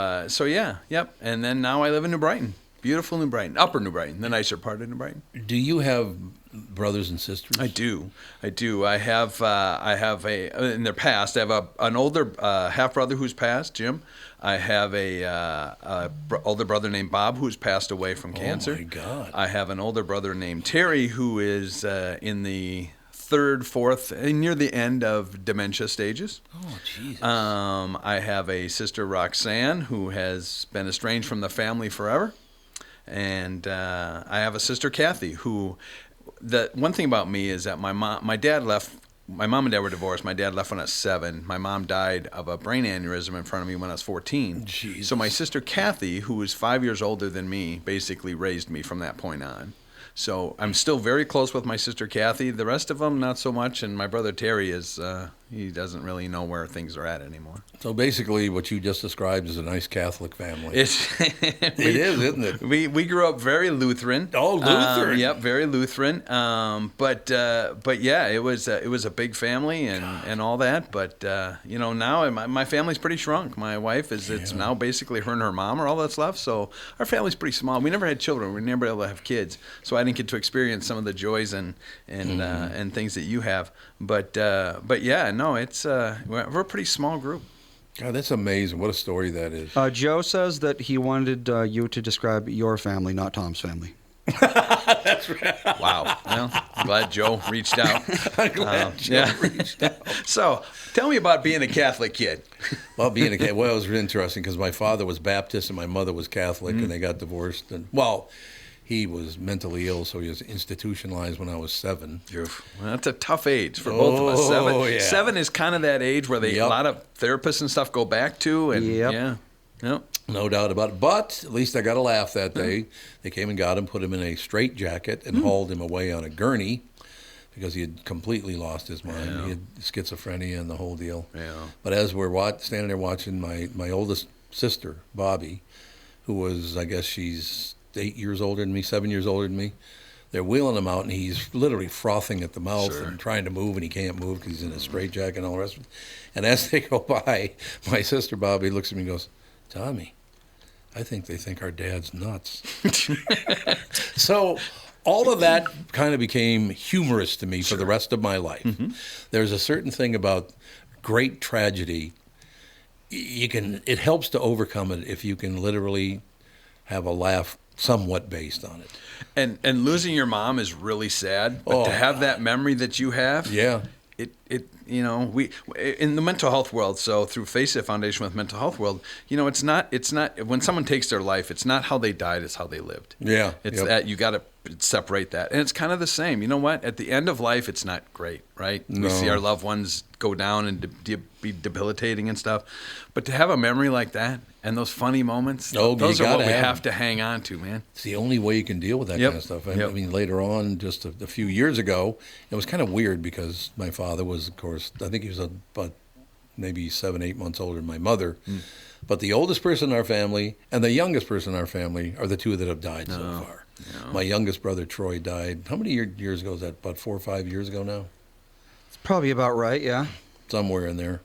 S9: yeah, yep. And then now I live in New Brighton. Beautiful New Brighton, Upper New Brighton, the nicer part of New Brighton.
S1: Do you have brothers and sisters?
S9: I do. I have in their past. I have an older half brother who's passed, Jim. I have a older brother named Bob who's passed away from cancer.
S1: Oh my God.
S9: I have an older brother named Terry who is in the third, fourth, near the end of dementia stages.
S1: Oh, Jesus.
S9: I have a sister, Roxanne, who has been estranged from the family forever. And I have a sister, Kathy, who, the one thing about me is that my mom and dad were divorced. My dad left when I was 7. My mom died of a brain aneurysm in front of me when I was 14.
S1: Jesus.
S9: So my sister, Kathy, who was 5 years older than me, basically raised me from that point on. So I'm still very close with my sister Kathy. The rest of them, not so much. And my brother Terry he doesn't really know where things are at anymore.
S1: So basically what you just described is a nice Catholic family.
S9: It
S1: is, isn't it?
S9: We grew up very Lutheran.
S1: Oh, Lutheran.
S9: Yep, very Lutheran. But yeah, it was a big family and all that. But now my family's pretty shrunk. My wife it's now basically her and her mom are all that's left. So our family's pretty small. We never had children. We were never able to have kids. So I didn't get to experience some of the joys and things that you have. But yeah, no, we're a pretty small group.
S1: God, that's amazing. What a story that is.
S3: Joe says that he wanted you to describe your family, not Tom's family.
S1: That's right.
S9: Wow. Well, I'm glad Joe reached out.
S1: I'm glad Joe reached out.
S9: So, tell me about being a Catholic kid.
S1: Well, being a Catholic, it was interesting because my father was Baptist and my mother was Catholic, and they got divorced. And he was mentally ill, so he was institutionalized when I was 7.
S9: Well, that's a tough age for both of us. 7,
S1: yeah.
S9: 7 is kind of that age where a lot of therapists and stuff go back to, and yeah.
S1: No doubt about it. But at least I got a laugh that day. They came and got him, put him in a straitjacket, and hauled him away on a gurney because he had completely lost his mind.
S9: Yeah.
S1: He had schizophrenia and the whole deal.
S9: Yeah.
S1: But as we're standing there watching my oldest sister, Bobby, who was, I guess she's 8 years older than me, 7 years older than me, they're wheeling him out, and he's literally frothing at the mouth and trying to move, and he can't move because he's in a straitjacket and all the rest of it. And as they go by, my sister Bobby looks at me and goes, "Tommy, I think they think our dad's nuts. So all of that kind of became humorous to me for the rest of my life.
S9: Mm-hmm.
S1: There's a certain thing about great tragedy. It helps to overcome it if you can literally have a laugh somewhat based on it.
S9: And losing your mom is really sad, but to have that memory that you have, it we in the mental health world. So through Face It Foundation with Mental Health World, it's not when someone takes their life, it's not how they died, it's how they lived.
S1: Yeah,
S9: it's that you got to separate that, and it's kind of the same. You know what? At the end of life, it's not great, right?
S1: No.
S9: We see our loved ones go down and be debilitating and stuff, but to have a memory like that and those funny moments, those are what we have to hang on to, man.
S1: It's the only way you can deal with that kind of stuff. I mean, later on, just a few years ago, it was kind of weird because my father was, of course, I think he was about maybe 7-8 months older than my mother. But the oldest person in our family and the youngest person in our family are the two that have died so far. No. My youngest brother, Troy, died. How many years ago is that? About 4 or 5 years ago now?
S3: It's probably about right, yeah.
S1: Somewhere in there.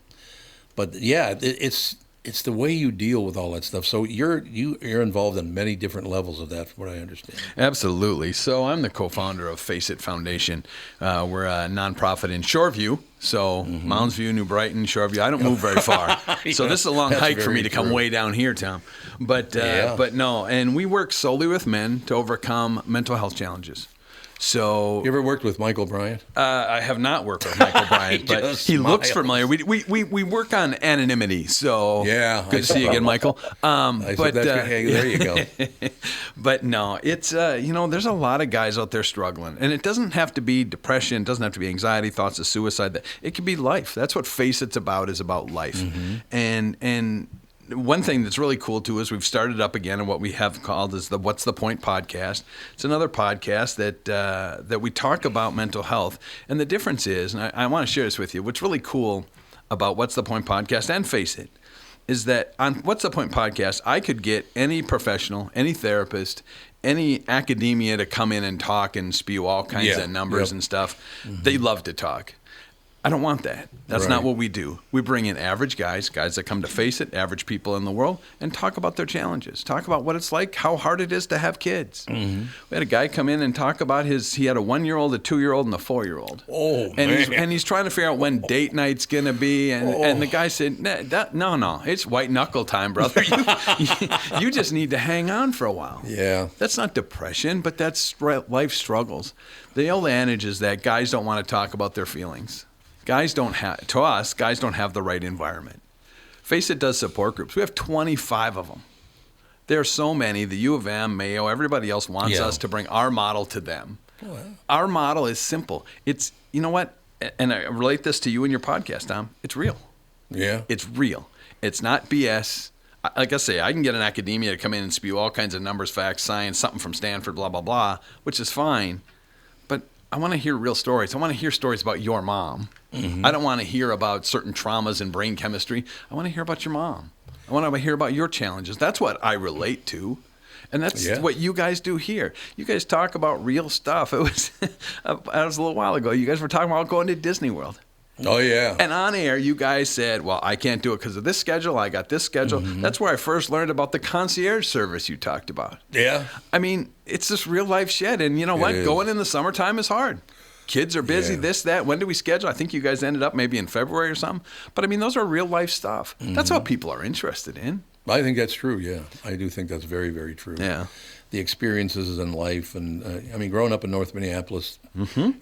S1: But yeah, it's the way you deal with all that stuff. So you're involved in many different levels of that, from what I understand.
S9: Absolutely. So I'm the co-founder of Face It Foundation. We're a nonprofit in Shoreview. So Mounds View, New Brighton, Shoreview. I don't move very far. So this is a long hike for me to come way down here, Tom. But no, and we work solely with men to overcome mental health challenges. So
S1: you ever worked with Michael Bryant?
S9: I have not worked with Michael Bryant, but he looks familiar. We work on anonymity, so good to see you again, Michael.
S1: There you go.
S9: But no, it's there's a lot of guys out there struggling, and it doesn't have to be depression, it doesn't have to be anxiety, thoughts of suicide. It could be life. That's what Face It's about, is about life, and one thing that's really cool too is we've started up again, and what we have called is the What's the Point podcast. It's another podcast that we talk about mental health, and the difference is, and I want to share this with you. What's really cool about What's the Point podcast and Face It is that on What's the Point podcast, I could get any professional, any therapist, any academia to come in and talk and spew all kinds of numbers and stuff. They love to talk. I don't want that. That's not what we do. We bring in average guys that come to Face It, average people in the world, and talk about their challenges. Talk about what it's like, how hard it is to have kids. We had a guy come in and talk about he had a 1-year-old, a 2-year-old, and a 4-year-old.
S1: Oh,
S9: and he's trying to figure out when date night's going to be. And the guy said, no, it's white knuckle time, brother. You just need to hang on for a while.
S1: Yeah.
S9: That's not depression, but that's life struggles. The old adage is that guys don't want to talk about their feelings. Guys don't have the right environment. Face It does support groups. We have 25 of them. There are so many. The U of M, Mayo, everybody else wants us to bring our model to them. Oh, yeah. Our model is simple. It's, you know what? And I relate this to you and your podcast, Tom. It's real.
S1: Yeah.
S9: It's real. It's not BS. Like I say, I can get an academia to come in and spew all kinds of numbers, facts, science, something from Stanford, blah, blah, blah, which is fine. But I want to hear real stories. I want to hear stories about your mom. I don't want to hear about certain traumas in brain chemistry. I want to hear about your mom. I want to hear about your challenges. That's what I relate to. And that's what you guys do here. You guys talk about real stuff. It was a little while ago. You guys were talking about going to Disney World.
S1: Oh, yeah.
S9: And on air, you guys said, well, I can't do it because of this schedule. I got this schedule. That's where I first learned about the concierge service you talked about.
S1: Yeah.
S9: I mean, it's just real life shit. And you know what? Going in the summertime is hard. Kids are busy, this, that. When do we schedule? I think you guys ended up maybe in February or something. But I mean, those are real life stuff. That's what people are interested in.
S1: I think that's true, yeah. I do think that's very, very true.
S9: Yeah.
S1: The experiences in life. And I mean, growing up in North Minneapolis,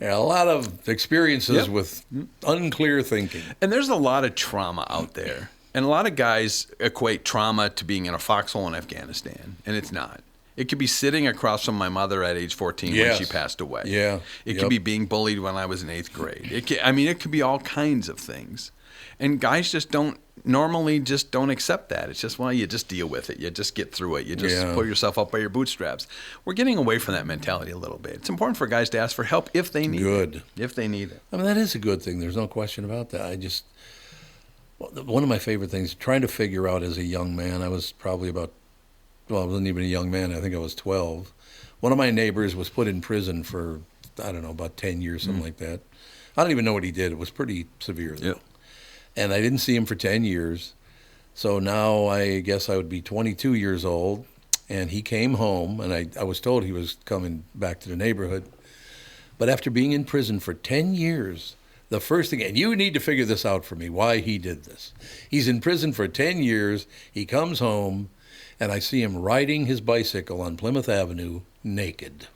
S1: a lot of experiences with unclear thinking.
S9: And there's a lot of trauma out there. And a lot of guys equate trauma to being in a foxhole in Afghanistan. And it's not. It could be sitting across from my mother at age 14 when she passed away.
S1: Yeah.
S9: It could be being bullied when I was in 8th grade. It could be all kinds of things. And guys just don't accept that. It's just, well, you just deal with it. You just get through it. You just pull yourself up by your bootstraps. We're getting away from that mentality a little bit. It's important for guys to ask for help if they need it. If they need it.
S1: I mean, that is a good thing. There's no question about that. One of my favorite things, trying to figure out as a young man, I was probably I wasn't even a young man. I think I was 12. One of my neighbors was put in prison for, I don't know, about 10 years, something like that. I don't even know what he did. It was pretty severe, though. And I didn't see him for 10 years. So now I guess I would be 22 years old, and he came home, and I was told he was coming back to the neighborhood. But after being in prison for 10 years, the first thing, and you need to figure this out for me, why he did this. He's in prison for 10 years, he comes home, and I see him riding his bicycle on Plymouth Avenue naked.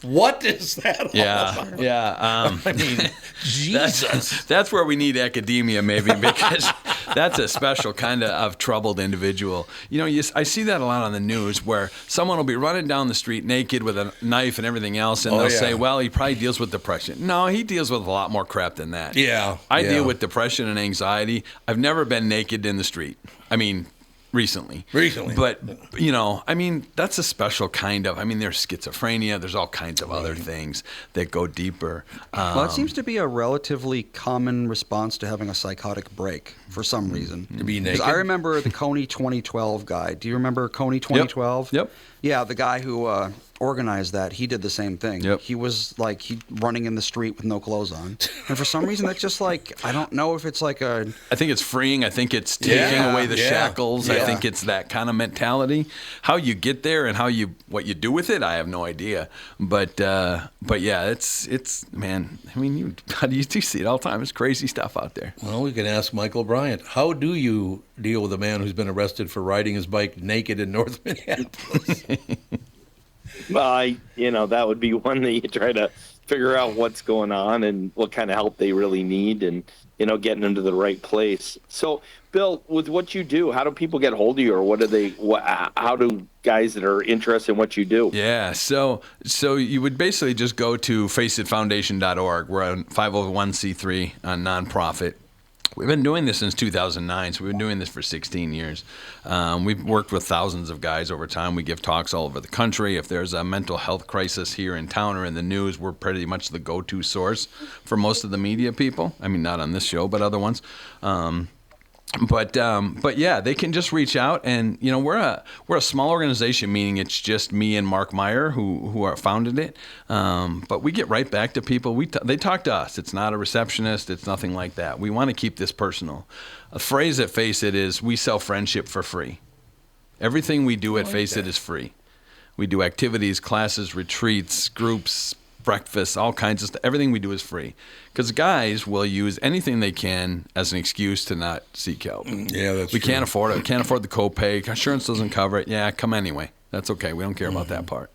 S1: What is that all about?
S9: Yeah.
S1: I mean, Jesus.
S9: That's where we need academia, maybe, because that's a special kind of troubled individual. You know, I see that a lot on the news where someone will be running down the street naked with a knife and everything else, and they'll say, well, he probably deals with depression. No, he deals with a lot more crap than that.
S1: Yeah.
S9: I deal with depression and anxiety. I've never been naked in the street. I mean, recently. But, you know, I mean, that's a special kind of, I mean, there's schizophrenia, there's all kinds of other things that go deeper.
S3: Well, it seems to be a relatively common response to having a psychotic break for some reason.
S1: To be naked?
S3: I remember the Coney 2012 guy. Do you remember Coney 2012?
S9: Yep.
S3: Yeah, the guy who organized that, he did the same thing.
S9: Yep.
S3: He was like, he running in the street with no clothes on. And for some reason, that's just like, I don't know if it's like a...
S9: I think it's freeing. I think it's taking away the shackles. I think it's that kind of mentality. How you get there and what you do with it, I have no idea. But yeah, it's man. I mean, you see it all the time. It's crazy stuff out there.
S1: Well, we can ask Michael Bryant. How do you deal with a man who's been arrested for riding his bike naked in North Minneapolis?
S5: Well, that would be one that you try to figure out what's going on and what kind of help they really need, and getting them to the right place. So, Bill, with what you do, how do people get hold of you, or how do guys that are interested in what you do?
S9: Yeah, so you would basically just go to faceitfoundation.org. We're a 501c3 nonprofit. We've been doing this since 2009, so we've been doing this for 16 years. We've worked with thousands of guys over time. We give talks all over the country. If there's a mental health crisis here in town or in the news, we're pretty much the go-to source for most of the media people. I mean, not on this show, but other ones. But yeah, they can just reach out, and we're a small organization, meaning it's just me and Mark Meyer who founded it. But we get right back to people. They talk to us. It's not a receptionist. It's nothing like that. We want to keep this personal. A phrase at Face It is, we sell friendship for free. Everything we do at Face It is free. We do activities, classes, retreats, groups, breakfast, all kinds of stuff. Everything we do is free. Because guys will use anything they can as an excuse to not seek help.
S1: Yeah, that's
S9: We
S1: true.
S9: can't afford it. We can't afford the copay. Insurance doesn't cover it. Yeah, come anyway. That's okay. We don't care about that part.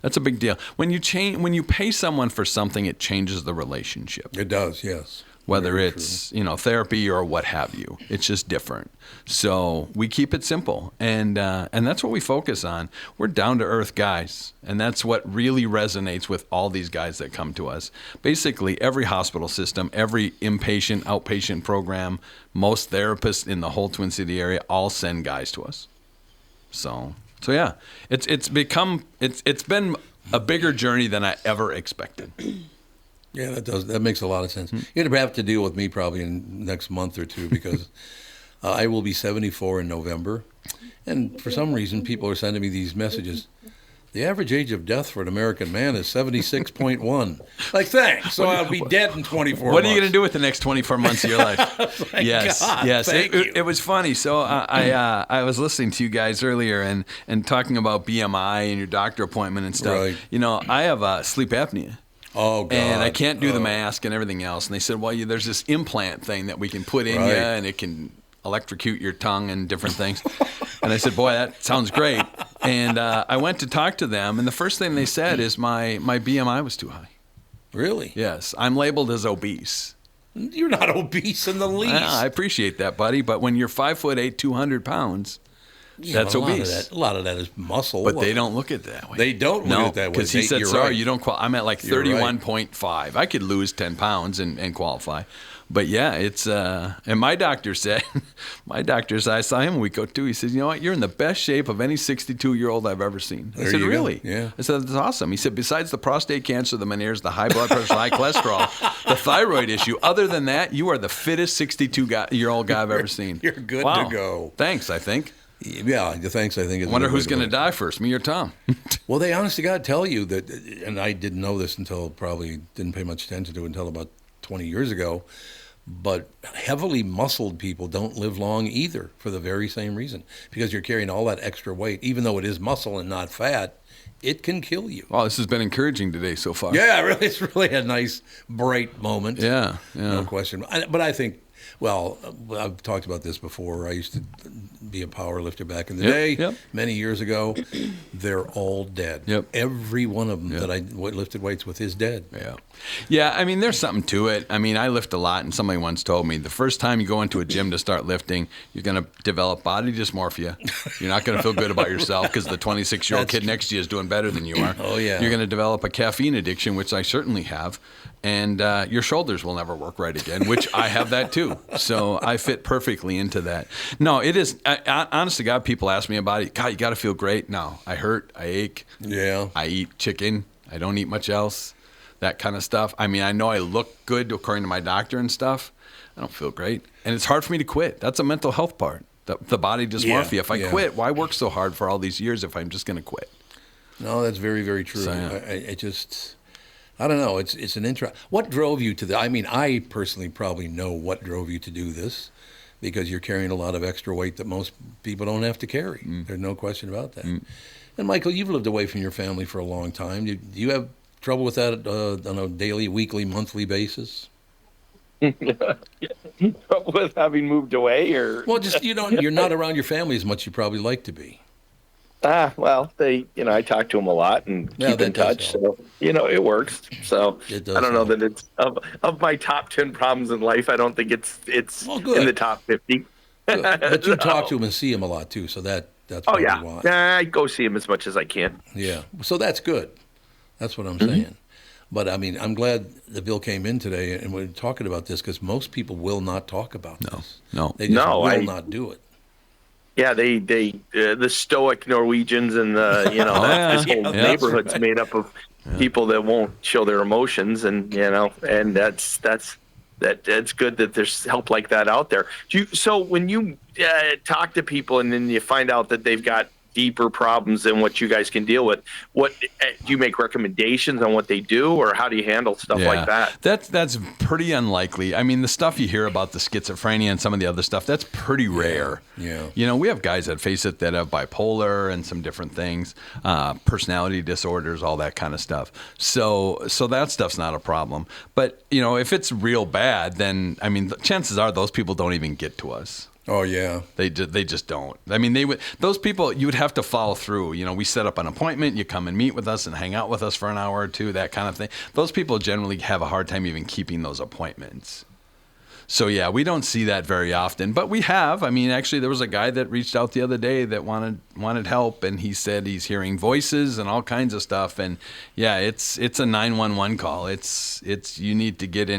S9: That's a big deal. When you pay someone for something, it changes the relationship.
S1: It does, yes.
S9: Whether
S1: Very
S9: it's therapy or what have you, it's just different. So we keep it simple, and that's what we focus on. We're down to earth guys, and that's what really resonates with all these guys that come to us. Basically, every hospital system, every inpatient, outpatient program, most therapists in the whole Twin City area all send guys to us. So yeah, it's been a bigger journey than I ever expected.
S1: Yeah, that makes a lot of sense. You're going to have to deal with me probably in the next month or two, because I will be 74 in November. And for some reason, people are sending me these messages. The average age of death for an American man is 76.1. Like, thanks. So I'll be dead in 24 months.
S9: What are you going to do with the next 24 months of your life? Yes.
S1: Thank you.
S9: It was funny. So I was listening to you guys earlier and talking about BMI and your doctor appointment and stuff.
S1: Right.
S9: I have sleep apnea.
S1: Oh, God.
S9: And I can't do the mask and everything else. And they said, well, there's this implant thing that we can put in you, and it can electrocute your tongue and different things. And I said, boy, that sounds great. And I went to talk to them, and the first thing they said is my BMI was too high.
S1: Really?
S9: Yes. I'm labeled as obese.
S1: You're not obese in the least.
S9: I appreciate that, buddy. But when you're 5'8", 200 pounds, that's obese.
S1: A lot of that is muscle.
S9: But they don't look at it that way.
S1: They don't look at it that way.
S9: Because he said,
S1: You're
S9: sorry,
S1: right.
S9: you don't qualify. I'm at like 31.5. I could lose 10 pounds and qualify. But yeah, it's and my doctor said, I saw him a week ago too. He said, you know what, you're in the best shape of any 62-year-old I've ever seen. I said, really?
S1: Yeah.
S9: I said, that's awesome. He said, besides the prostate cancer, the Meniere's, the high blood pressure, high cholesterol, the thyroid issue, other than that, you are the fittest 62-year-old guy I've ever seen.
S1: You're good to go.
S9: Thanks, I think.
S1: Yeah, thanks, I think.
S9: Wonder who's going to die first, me or Tom?
S1: Well, they honest to God tell you that, and I didn't know this until probably didn't pay much attention to it until about 20 years ago, But heavily muscled people don't live long either for the very same reason, because you're carrying all that extra weight. Even though it is muscle and not fat, it can kill you.
S9: Well, this has been encouraging today so far.
S1: Yeah, really, it's really a nice, bright moment.
S9: Yeah.
S1: No question. But I think, well, I've talked about this before. I used to be a power lifter back in the day, many years ago. They're all dead.
S9: Yep.
S1: Every one of them that I lifted weights with is dead.
S9: Yeah. Yeah, I mean, there's something to it. I mean, I lift a lot, and somebody once told me the first time you go into a gym to start lifting, you're going to develop body dysmorphia. You're not going to feel good about yourself because the 26-year-old kid next to you is doing better than you are.
S1: Oh, yeah.
S9: You're going to develop a caffeine addiction, which I certainly have, and your shoulders will never work right again, which I have that too. So I fit perfectly into that. No, it is, honest to God, people ask me about it. God, you got to feel great. No, I hurt, I ache.
S1: Yeah.
S9: I eat chicken. I don't eat much else. That kind of stuff. I mean, I know I look good according to my doctor and stuff. I don't feel great. And it's hard for me to quit. That's a mental health part, the body dysmorphia.
S1: Yeah,
S9: If I quit, why work so hard for all these years if I'm just going to quit?
S1: No, that's very, very true.
S9: So, yeah.
S1: I don't know. It's an intro. What drove you to the? I mean, I personally probably know what drove you to do this, because you're carrying a lot of extra weight that most people don't have to carry. There's no question about that. And Michael, you've lived away from your family for a long time. Do you have trouble with that on a daily, weekly, monthly basis?
S5: Trouble with having moved away, or
S1: Well, just you're not around your family as much as you probably like to be.
S5: well, I talk to them a lot and
S1: Yeah,
S5: keep in
S1: that does
S5: touch,
S1: help.
S5: so it works. So
S1: It does
S5: I don't know
S1: help.
S5: that it's of my top 10 problems in life. I don't think it's
S1: Well, good.
S5: in the top 50.
S1: Good. But you talk to them and see them a lot too, so that's
S5: Oh
S1: what
S5: yeah,
S1: you want.
S5: I go see them as much as I can.
S1: Yeah, so that's good. That's what I'm saying. But I mean, I'm glad the bill came in today, and we're talking about this because most people will not talk about this.
S9: No.
S1: They just
S5: No,
S1: will not do it.
S5: Yeah, they the stoic Norwegians and this whole neighborhood's made up of people that won't show their emotions, and and that's good that there's help like that out there. So when you talk to people and then you find out that they've got deeper problems than what you guys can deal with, what do you make recommendations on what they do, or how do you handle stuff like that?
S9: That's pretty unlikely. I mean, the stuff you hear about the schizophrenia and some of the other stuff, that's pretty rare.
S1: Yeah.
S9: We have guys that face it that have bipolar and some different things, personality disorders, all that kind of stuff. So that stuff's not a problem. But, if it's real bad, then, I mean, the chances are those people don't even get to us.
S1: Oh yeah,
S9: they just don't. I mean, those people, you would have to follow through. We set up an appointment, you come and meet with us and hang out with us for an hour or two, that kind of thing. Those people generally have a hard time even keeping those appointments. So yeah, we don't see that very often, but we have. I mean, actually, there was a guy that reached out the other day that wanted help, and he said he's hearing voices and all kinds of stuff. And yeah, it's a 911 call. It's you need to get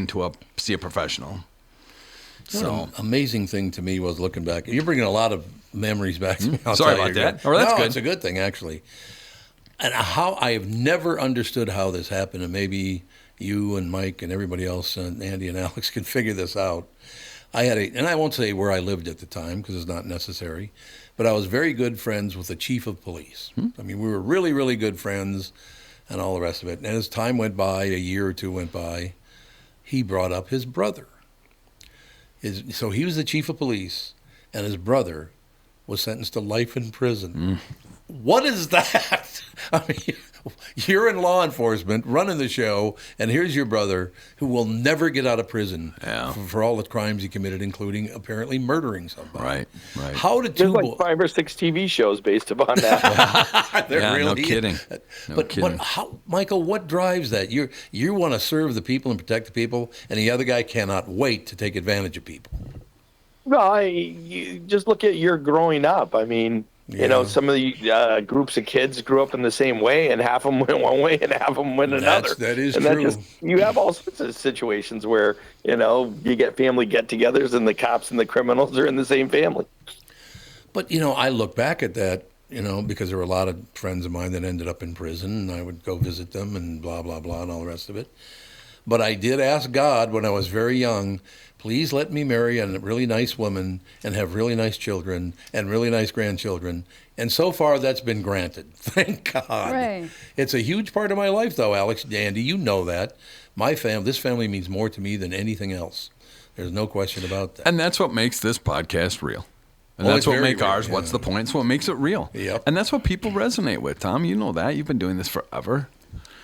S9: see a professional.
S1: So amazing thing to me was looking back. You're bringing a lot of memories back to me.
S9: Sorry about that. Oh, that's good.
S1: It's a good thing actually. And how I have never understood how this happened, and maybe you and Mike and everybody else and Andy and Alex can figure this out. And I won't say where I lived at the time because it's not necessary, but I was very good friends with the chief of police. I mean, we were really, really good friends, and all the rest of it. And as time went by, a year or two went by, he brought up his brother. So he was the chief of police, and his brother was sentenced to life in prison. What is that? I mean, you're in law enforcement, running the show, and here's your brother who will never get out of prison for all the crimes he committed, including apparently murdering somebody.
S9: Right.
S1: How did
S5: There's like 5 or 6 TV shows based upon that.
S9: No kidding.
S1: But how, Michael, what drives that? You want to serve the people and protect the people, and the other guy cannot wait to take advantage of people.
S5: Well, you just look at your growing up. I mean, some of the groups of kids grew up in the same way, and half of them went one way and half of them went another.
S1: That is
S5: and
S1: true.
S5: You have all sorts of situations where, you get family get-togethers and the cops and the criminals are in the same family.
S1: But, I look back at that, because there were a lot of friends of mine that ended up in prison, and I would go visit them and blah, blah, blah, and all the rest of it. But I did ask God when I was very young, please let me marry a really nice woman and have really nice children and really nice grandchildren. And so far, that's been granted. Thank God.
S6: Right.
S1: It's a huge part of my life, though, Alex, Andy. You know that. This family means more to me than anything else. There's no question about that.
S9: And that's what makes this podcast real. And
S1: Oh,
S9: that's
S1: it's
S9: what
S1: very
S9: makes
S1: real,
S9: ours.
S1: yeah.
S9: What's the point? It's what makes it real.
S1: Yep.
S9: And that's what people resonate with, Tom. You know that. You've been doing this forever.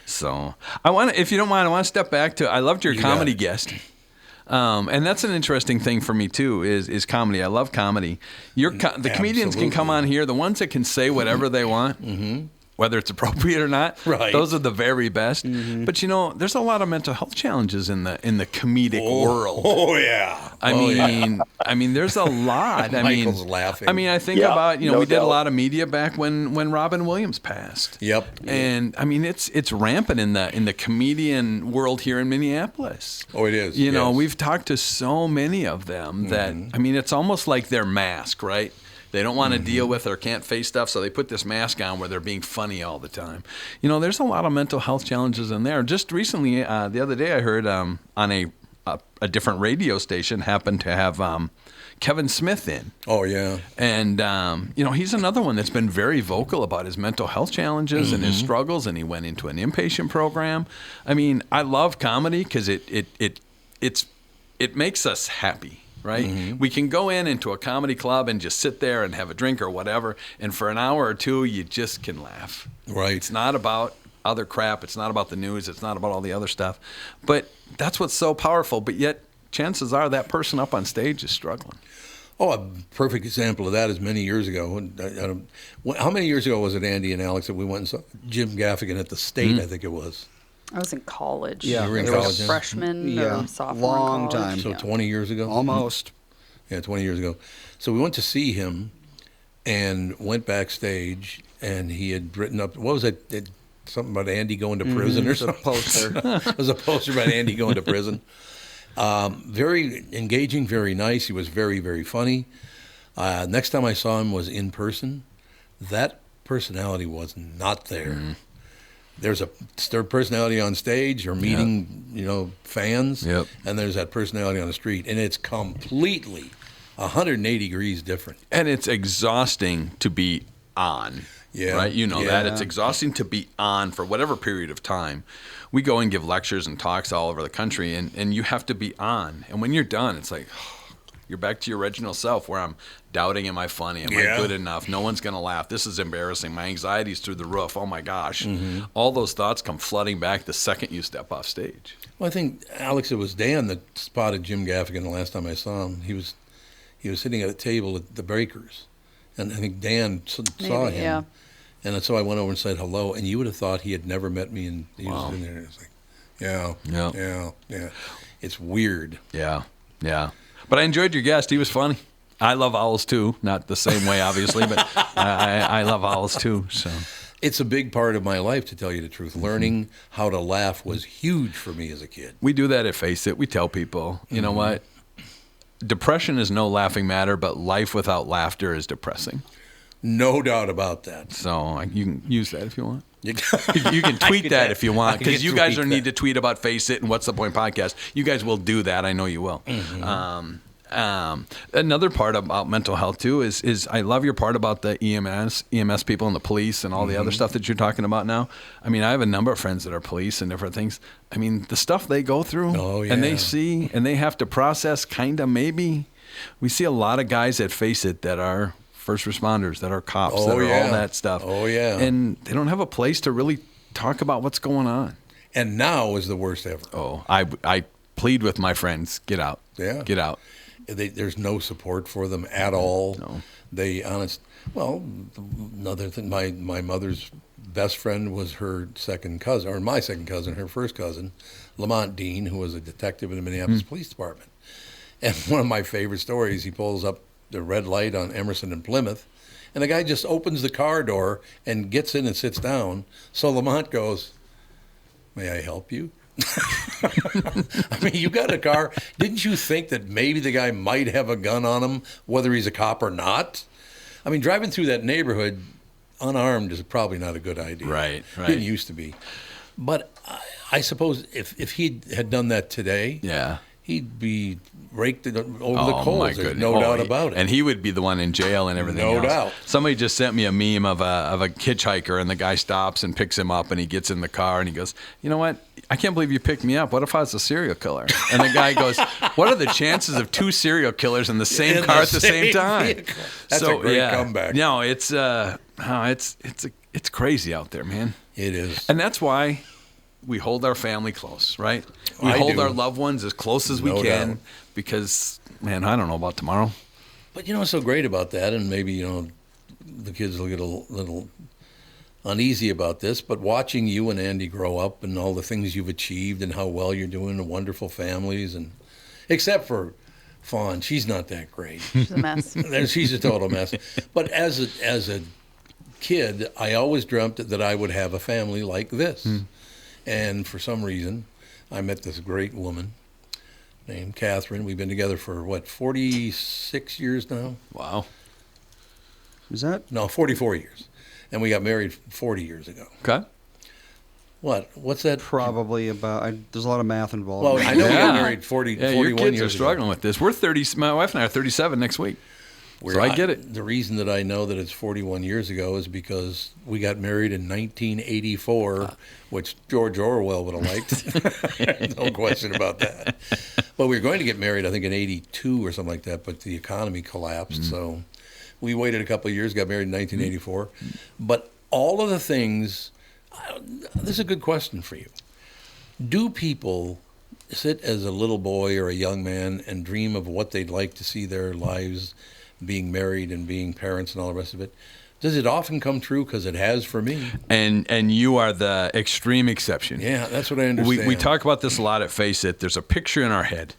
S9: So I want to, if you don't mind, I want to step back to, I loved your
S1: You
S9: comedy
S1: got it.
S9: guest. And that's an interesting thing for me too, is comedy. I love comedy. The comedians can come on here, the ones that can say whatever they want, whether it's appropriate or not.
S1: Right.
S9: Those are the very best. But you know, there's a lot of mental health challenges in the comedic world.
S1: Oh, yeah.
S9: I mean, there's a lot.
S1: Michael's laughing.
S9: I think
S5: Yeah,
S9: about,
S5: no
S9: we did a
S5: doubt.
S9: lot of media back when Robin Williams passed.
S1: Yep.
S9: And I mean, it's rampant in the comedian world here in Minneapolis.
S1: Oh, it is.
S9: You know,
S1: yes.
S9: we've talked to so many of them that, I mean, it's almost like their mask, right? They don't want to deal with or can't face stuff, so they put this mask on where they're being funny all the time. You know, there's a lot of mental health challenges in there. Just recently, the other day, I heard on a different radio station happened to have Kevin Smith in.
S1: Oh, yeah.
S9: And, he's another one that's been very vocal about his mental health challenges and his struggles, and he went into an inpatient program. I mean, I love comedy because it makes us happy, right? We can go into a comedy club and just sit there and have a drink or whatever, and for an hour or two, you just can laugh.
S1: Right.
S9: It's not about other crap. It's not about the news. It's not about all the other stuff. But that's what's so powerful. But yet, chances are that person up on stage is struggling.
S1: Oh, a perfect example of that is many years ago. How many years ago was it, Andy and Alex, that we went and saw Jim Gaffigan at the State, I think it was.
S6: I was in college.
S3: Yeah,
S1: You were in
S6: I was
S1: college,
S6: a
S1: huh?
S6: freshman
S3: Yeah,
S6: or sophomore in
S3: long
S6: college.
S3: time.
S1: So
S6: Yeah.
S1: 20 years ago?
S3: Almost.
S1: Yeah, 20 years ago. So we went to see him and went backstage, and he had written up, what was it? Something about Andy going to prison or
S3: It's a
S1: something?
S3: poster.
S1: It was a poster about Andy going to prison. Very engaging, very nice. He was very, very funny. Next time I saw him was in person. That personality was not there. There's a personality on stage or meeting, fans,
S9: Yep.
S1: and there's that personality on the street, and it's completely 180 degrees different.
S9: And it's exhausting to be on.
S1: Yeah.
S9: Right? You know that.
S1: Yeah.
S9: It's exhausting to be on for whatever period of time. We go and give lectures and talks all over the country, and you have to be on. And when you're done, it's like, you're back to your original self where I'm doubting, am I funny? Am I good enough? No one's going to laugh. This is embarrassing. My anxiety's through the roof. Oh, my gosh. All those thoughts come flooding back the second you step off stage.
S1: Well, I think, Alex, it was Dan that spotted Jim Gaffigan the last time I saw him. He was sitting at a table at the Breakers, and I think Dan saw
S6: Maybe,
S1: him.
S6: yeah.
S1: And so I went over and said hello, and you would have thought he had never met me, and he was in there. It's like, yeah. It's weird.
S9: Yeah. But I enjoyed your guest. He was funny. I love owls, too. Not the same way, obviously, but I love owls, too. So
S1: It's a big part of my life, to tell you the truth. Learning how to laugh was huge for me as a kid.
S9: we do that at Face It. We tell people, you know what? Depression is no laughing matter, but life without laughter is depressing.
S1: No doubt about that.
S9: So you can use that if you want.
S1: You
S9: You can tweet that if you want,
S1: I can
S9: because you guys
S1: tweet
S9: need
S1: that.
S9: to tweet about Face It and What's the Point podcast. You guys will do that. I know you will. Another part about mental health too is I love your part about the EMS people and the police and all the other stuff that you're talking about now. I mean, I have a number of friends that are police and different things. I mean, the stuff they go through and they
S1: yeah.
S9: see and they have to process maybe. We see a lot of guys that Face It that are first responders, that are cops, that are all that stuff.
S1: Oh, yeah.
S9: And they don't have a place to really talk about what's going on.
S1: And now is the worst ever.
S9: Oh, I plead with my friends, get out.
S1: Yeah.
S9: Get out.
S1: There's no support for them at all.
S9: No.
S1: Another thing, my mother's best friend was her second cousin, or my second cousin, her first cousin, Lamont Dean, who was a detective in the Minneapolis Police Department. And one of my favorite stories, he pulls up the red light on Emerson and Plymouth, and the guy just opens the car door and gets in and sits down. So Lamont goes, "May I help you?" I mean, you got a car. Didn't you think that maybe the guy might have a gun on him, whether he's a cop or not? I mean, driving through that neighborhood unarmed is probably not a good idea.
S9: Right.
S1: Didn't used to be. But I suppose if he had done that today,
S9: Yeah.
S1: he'd be raked over the
S9: Oh,
S1: coals.
S9: my
S1: There's
S9: goodness.
S1: no doubt
S9: he-
S1: about it.
S9: And he would be the one in jail and everything
S1: No
S9: else.
S1: doubt.
S9: Somebody just sent me a meme of a hitchhiker, and the guy stops and picks him up, and he gets in the car, and he goes, you know what? I can't believe you picked me up. What if I was a serial killer? And the guy goes, what are the chances of 2 serial killers in the same
S1: In
S9: car
S1: the
S9: at the same
S1: same
S9: time?
S1: vehicle. That's a great comeback.
S9: No, it's crazy out there, man.
S1: It is.
S9: And that's why we hold our family close, right? We
S1: I
S9: hold
S1: do.
S9: our loved ones as close as we
S1: No
S9: can
S1: doubt.
S9: because, man, I don't know about tomorrow.
S1: But you know what's so great about that, and maybe, you know, the kids will get a little uneasy about this, but watching you and Andy grow up and all the things you've achieved and how well you're doing, and wonderful families, and except for Fawn, she's not that great.
S6: She's a mess.
S1: She's a total mess. But as a kid, I always dreamt that I would have a family like this. And for some reason, I met this great woman named Catherine. We've been together for, 46 years now?
S9: Wow.
S3: Is that?
S1: No, 44 years. And we got married 40 years ago.
S9: Okay.
S1: What? What's that?
S3: Probably about. There's a lot of math involved.
S1: Well, I know we
S9: Yeah.
S1: got married 41
S9: Yeah, your kids
S1: years
S9: are struggling
S1: ago.
S9: with this. We're 30. My wife and I are 37 next week. So I get it.
S1: The reason that I know that it's 41 years ago is because we got married in 1984, which George Orwell would have liked. No question about that. But we were going to get married, I think, in 82 or something like that, but the economy collapsed. So we waited a couple of years, got married in 1984. But all of the things, this is a good question for you. Do people sit as a little boy or a young man and dream of what they'd like to see their lives being married and being parents and all the rest of it? Does it often come true? Because it has for me.
S9: And you are the extreme exception.
S1: Yeah, that's what I understand.
S9: We talk about this a lot at Face It. There's a picture in our head.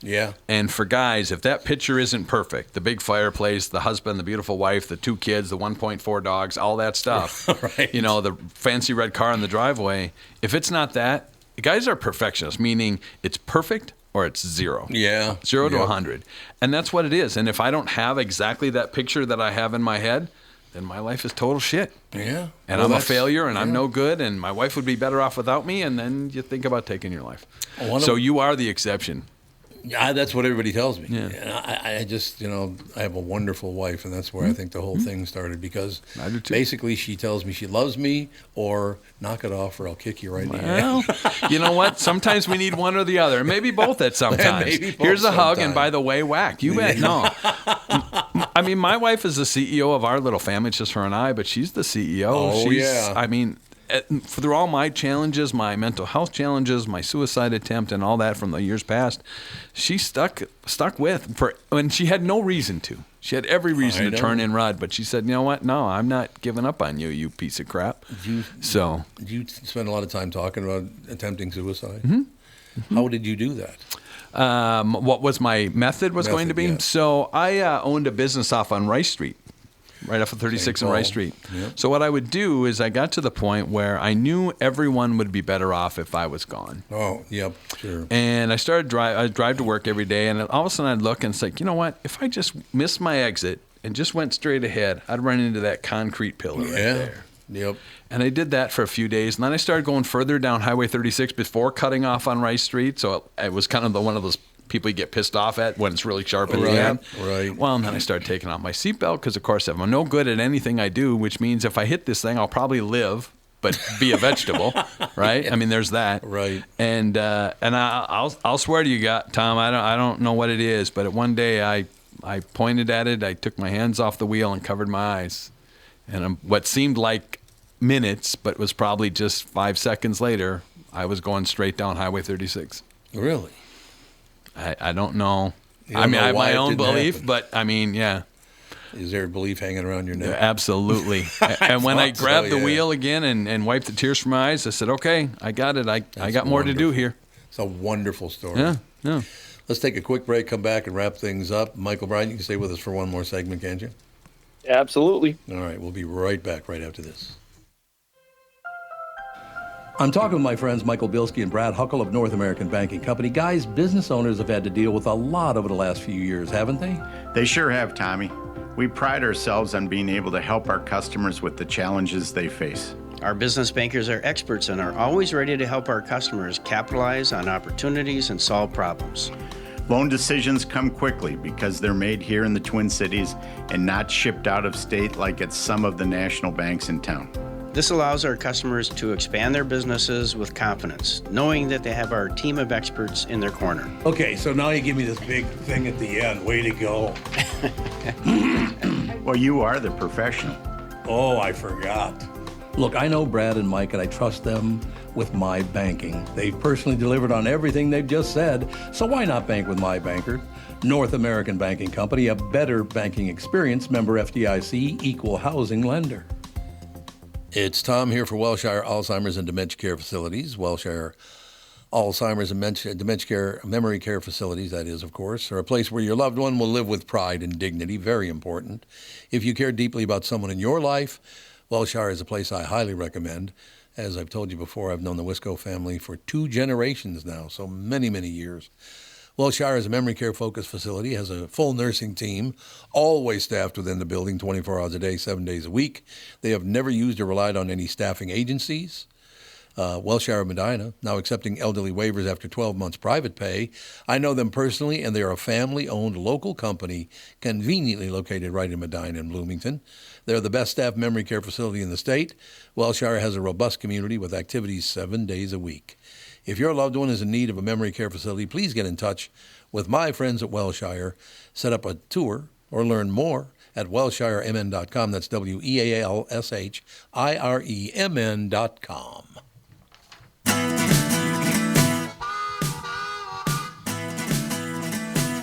S1: Yeah.
S9: And for guys, if that picture isn't perfect, the big fireplace, the husband, the beautiful wife, the 2 kids, the 1.4 dogs, all that stuff,
S1: Right.
S9: you know, the fancy red car in the driveway, if it's not that, guys are perfectionists, meaning it's perfect or it's 0.
S1: Yeah.
S9: 0 to
S1: Yep.
S9: 100. And that's what it is. And if I don't have exactly that picture that I have in my head, then my life is total shit.
S1: Yeah.
S9: And
S1: Well,
S9: I'm a
S1: that's-
S9: failure, and I'm
S1: yeah.
S9: no good, and my wife would be better off without me, and then you think about taking your life.
S1: One
S9: So
S1: of-
S9: you are the exception.
S1: Yeah, that's what everybody tells me.
S9: Yeah.
S1: And I just, you know, I have a wonderful wife, and that's where I think the whole thing started, because
S9: I do too.
S1: basically she tells me she loves me, or knock it off or I'll kick you right in the head.
S9: Well, you know what? Sometimes we need one or the other. Maybe both at some times.
S1: Maybe both
S9: Here's a hug, and
S1: sometime.
S9: by the way, whack. You bet. No. I mean, my wife is the CEO of our little family. It's just her and I, but she's the CEO.
S1: Oh, yeah.
S9: I mean, through all my challenges, my mental health challenges, my suicide attempt, and all that from the years past, she stuck with when she had no reason to. She had every reason
S1: I
S9: to
S1: know.
S9: turn in Rod, but she said, "You know what? No, I'm not giving up on you, you piece of crap." So
S1: You spend a lot of time talking about attempting suicide.
S9: Mm-hmm.
S1: How did you do that?
S9: what was my method going to be?
S1: Yeah.
S9: So I owned a business off on Rice Street, right off of 36 and Rice Street.
S1: Yep.
S9: So what I would do is I got to the point where I knew everyone would be better off if I was gone.
S1: Oh, yep, sure.
S9: And I started I'd drive to work every day, and all of a sudden I'd look and it's like, you know what? If I just missed my exit and just went straight ahead, I'd run into that concrete pillar right
S1: Yeah.
S9: there.
S1: Yep.
S9: And I did that for a few days, and then I started going further down Highway 36 before cutting off on Rice Street. So it was kind of one of those people you get pissed off at when it's really sharp at the
S1: Right,
S9: end.
S1: right.
S9: Well, and then I started taking off my seatbelt because, of course, I'm no good at anything I do, which means if I hit this thing, I'll probably live, but be a vegetable, right? I mean, there's that.
S1: Right.
S9: And I'll swear to you, Tom, I don't know what it is, but one day I pointed at it, I took my hands off the wheel and covered my eyes, and what seemed like minutes, but was probably just 5 seconds later, I was going straight down Highway 36.
S1: Really?
S9: I don't know.
S1: You
S9: I
S1: don't
S9: mean,
S1: know
S9: I have
S1: why
S9: my
S1: it
S9: own
S1: didn't
S9: belief,
S1: happen.
S9: but I mean, yeah,
S1: Is there a belief hanging around your neck?
S9: absolutely. And when I
S1: thought so,
S9: grabbed the
S1: yeah.
S9: wheel again and wiped the tears from my eyes, I said, okay, I got it. I got more to do
S1: wonderful.
S9: here.
S1: It's a wonderful story.
S9: Yeah, yeah.
S1: Let's take a quick break, come back, and wrap things up. Michael Bryan, you can stay with us for one more segment, can't you?
S5: Absolutely.
S1: All right, we'll be right back right after this. I'm talking with my friends Michael Bilski and Brad Huckle of North American Banking Company. Guys, business owners have had to deal with a lot over the last few years, haven't they?
S11: They sure have, Tommy. We pride ourselves on being able to help our customers with the challenges they face. Our business bankers are experts and are always ready to help our customers capitalize on opportunities and solve problems.
S12: Loan decisions come quickly because they're made here in the Twin Cities and not shipped out of state like at some of the national banks in town.
S11: This allows our customers to expand their businesses with confidence, knowing that they have our team of experts in their corner.
S1: Okay, so now you give me this big thing at the end. Way to go.
S12: Well, you are the professional.
S1: Oh, I forgot. Look, I know Brad and Mike, and I trust them with my banking. They've personally delivered on everything they've just said, so why not bank with my banker? North American Banking Company, a better banking experience, member FDIC, equal housing lender. It's Tom here for Wellshire Alzheimer's and Dementia Care Facilities. Wellshire Alzheimer's and Dementia Care, Memory Care Facilities, that is, of course, are a place where your loved one will live with pride and dignity, very important. If you care deeply about someone in your life, Wellshire is a place I highly recommend. As I've told you before, I've known the Wisco family for 2 generations now, so many, many years. Wellshire is a memory care focused facility, has a full nursing team, always staffed within the building 24 hours a day, 7 days a week. They have never used or relied on any staffing agencies. Wellshire of Medina, now accepting elderly waivers after 12 months private pay. I know them personally, and they are a family-owned local company conveniently located right in Medina and Bloomington. They're the best staffed memory care facility in the state. Wellshire has a robust community with activities 7 days a week. If your loved one is in need of a memory care facility, please get in touch with my friends at Wellshire. Set up a tour or learn more at wellshiremn.com. That's WEALSHIREMN.com.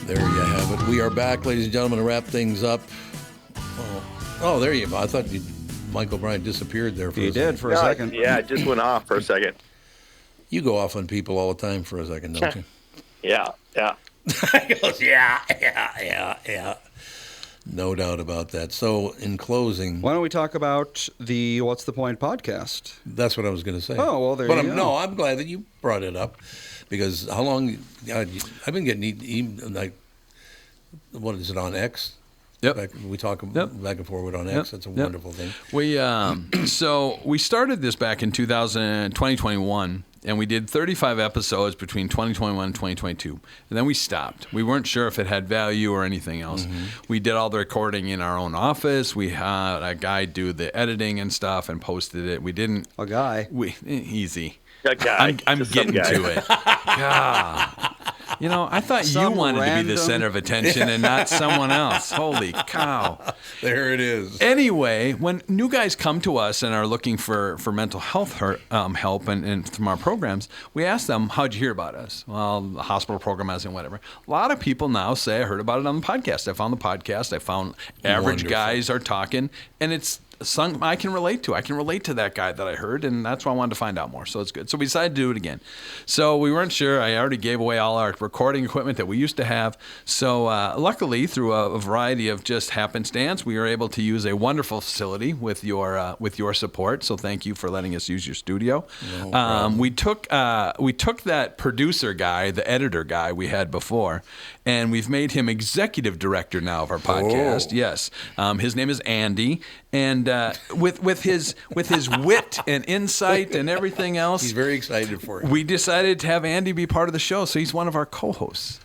S1: There you have it. We are back, ladies and gentlemen, to wrap things up. Oh, there you go. I thought Michael Bryant disappeared there for a second.
S3: He did for a second.
S5: Yeah, it just went off for a second.
S1: You go off on people all the time for a second, don't you?
S5: Yeah.
S1: He goes, yeah. No doubt about that. So, in closing,
S3: Why don't we talk about the What's the Point podcast?
S1: that's what I was going to say.
S3: Oh, well, there
S1: but
S3: you
S1: I'm,
S3: go.
S1: No, I'm glad that you brought it up because how long? God, I've been getting like, what is it on X?
S9: Yep.
S1: We talk back and forth on X. That's a wonderful thing.
S9: We so we started this back in 2021, and we did 35 episodes between 2021 and 2022. And then we stopped. We weren't sure if it had value or anything else.
S1: Mm-hmm.
S9: We did all the recording in our own office. We had a guy do the editing and stuff and posted it. We didn't.
S3: A guy.
S9: Easy.
S5: A guy.
S9: I'm
S5: Just some
S9: getting
S5: guy.
S9: to it. God. You know, I thought you
S3: Some
S9: wanted to be
S3: random-
S9: the center of attention and not someone else. Holy cow.
S1: There it is.
S9: Anyway, when new guys come to us and are looking for mental health help and from our programs, we ask them, how'd you hear about us? Well, the hospital program hasn't, whatever. A lot of people now say, I heard about it on the podcast. I found the podcast. I found average
S1: Wonderful.
S9: guys are talking, and it's something I can relate to. I can relate to that guy that I heard, and that's why I wanted to find out more. So it's good. So we decided to do it again. So we weren't sure. I already gave away all our recording equipment that we used to have. So luckily, through a variety of just happenstance, we were able to use a wonderful facility with your support. So thank you for letting us use your studio.
S1: No problem.
S9: We took that producer guy, the editor guy we had before, and we've made him executive director now of our podcast.
S1: Oh.
S9: Yes, his name is Andy, and with his wit and insight and everything else,
S1: He's very excited for it.
S9: we decided to have Andy be part of the show. So he's one of our co-hosts.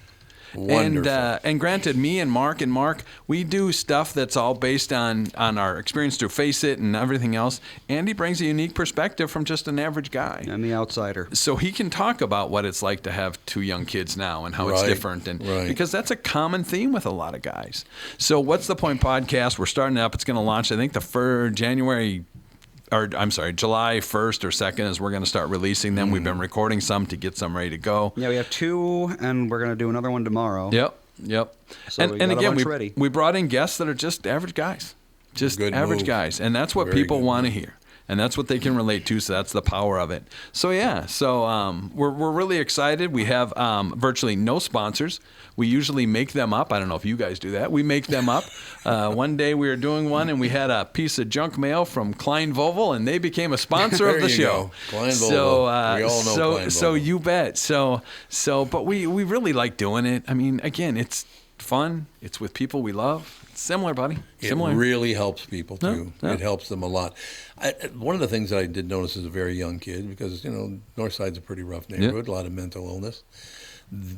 S1: Wonderful.
S9: And granted, me and Mark, we do stuff that's all based on our experience through Face It and everything else. Andy brings a unique perspective from just an average guy.
S3: And the outsider.
S9: So he can talk about what it's like to have 2 young kids now and how it's
S1: Right,
S9: different, and
S1: right.
S9: because that's a common theme with a lot of guys. So What's the Point podcast? We're starting up. It's going to launch, I think, July 1st or 2nd is we're going to start releasing them. We've been recording some to get some ready to go.
S3: Yeah, we have 2, and we're going to do another one tomorrow.
S9: Yep.
S3: So we
S9: and
S3: got a
S9: again,
S3: bunch ready.
S9: we brought in guests that are just average guys. Just
S1: Good
S9: average
S1: move.
S9: guys. And that's what
S1: Very
S9: people
S1: good
S9: want to hear. And that's what they can relate to, so that's the power of it. So we're really excited. We have virtually no sponsors. We usually make them up. I don't know if you guys do that. We make them up. One day we were doing one, and we had a piece of junk mail from Klein Volvo, and they became a sponsor of
S1: There
S9: the
S1: you
S9: show.
S1: go. Klein
S9: So
S1: Volvo. We all know Klein
S9: so
S1: Volvo.
S9: you bet. But we really like doing it. I mean, again, it's fun. It's with people we love. Similar, buddy.
S1: It
S9: Similar.
S1: really helps people too.
S9: Yeah.
S1: It helps them a lot. One of the things that I did notice as a very young kid, because North Side's a pretty rough neighborhood, a lot of mental illness.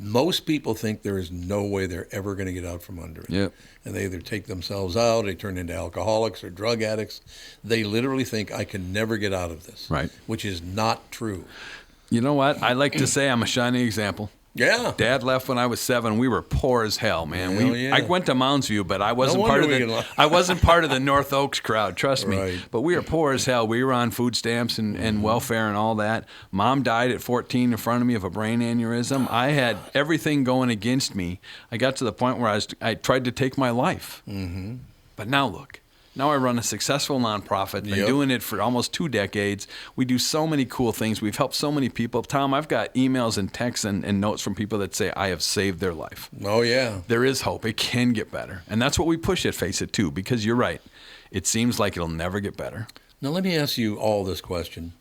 S1: Most people think there is no way they're ever going to get out from under it.
S9: Yep.
S1: And they either take themselves out, they turn into alcoholics or drug addicts. They literally think, I can never get out of this.
S9: Right.
S1: Which is not true.
S9: You know what? I like to say I'm a shining example.
S1: Yeah.
S9: Dad left when I was 7. We were poor as hell, man.
S1: Hell yeah.
S9: I went to Mounds View, but I wasn't
S1: No
S9: part of
S1: wonder we
S9: the
S1: can
S9: I wasn't part of the North Oaks crowd. Trust me.
S1: Right.
S9: But we were poor as hell. We were on food stamps and welfare and all that. Mom died at 14 in front of me of a brain aneurysm. I had everything going against me. I got to the point where I tried to take my life. Mm-hmm. But now look. Now I run a successful nonprofit. Been doing it for almost 2 decades. We do so many cool things. We've helped so many people. Tom, I've got emails and texts and notes from people that say I have saved their life.
S1: Oh, yeah.
S9: There is hope. It can get better. And that's what we push at Face It, too, because you're right. It seems like it'll never get better.
S1: Now, let me ask you all this question.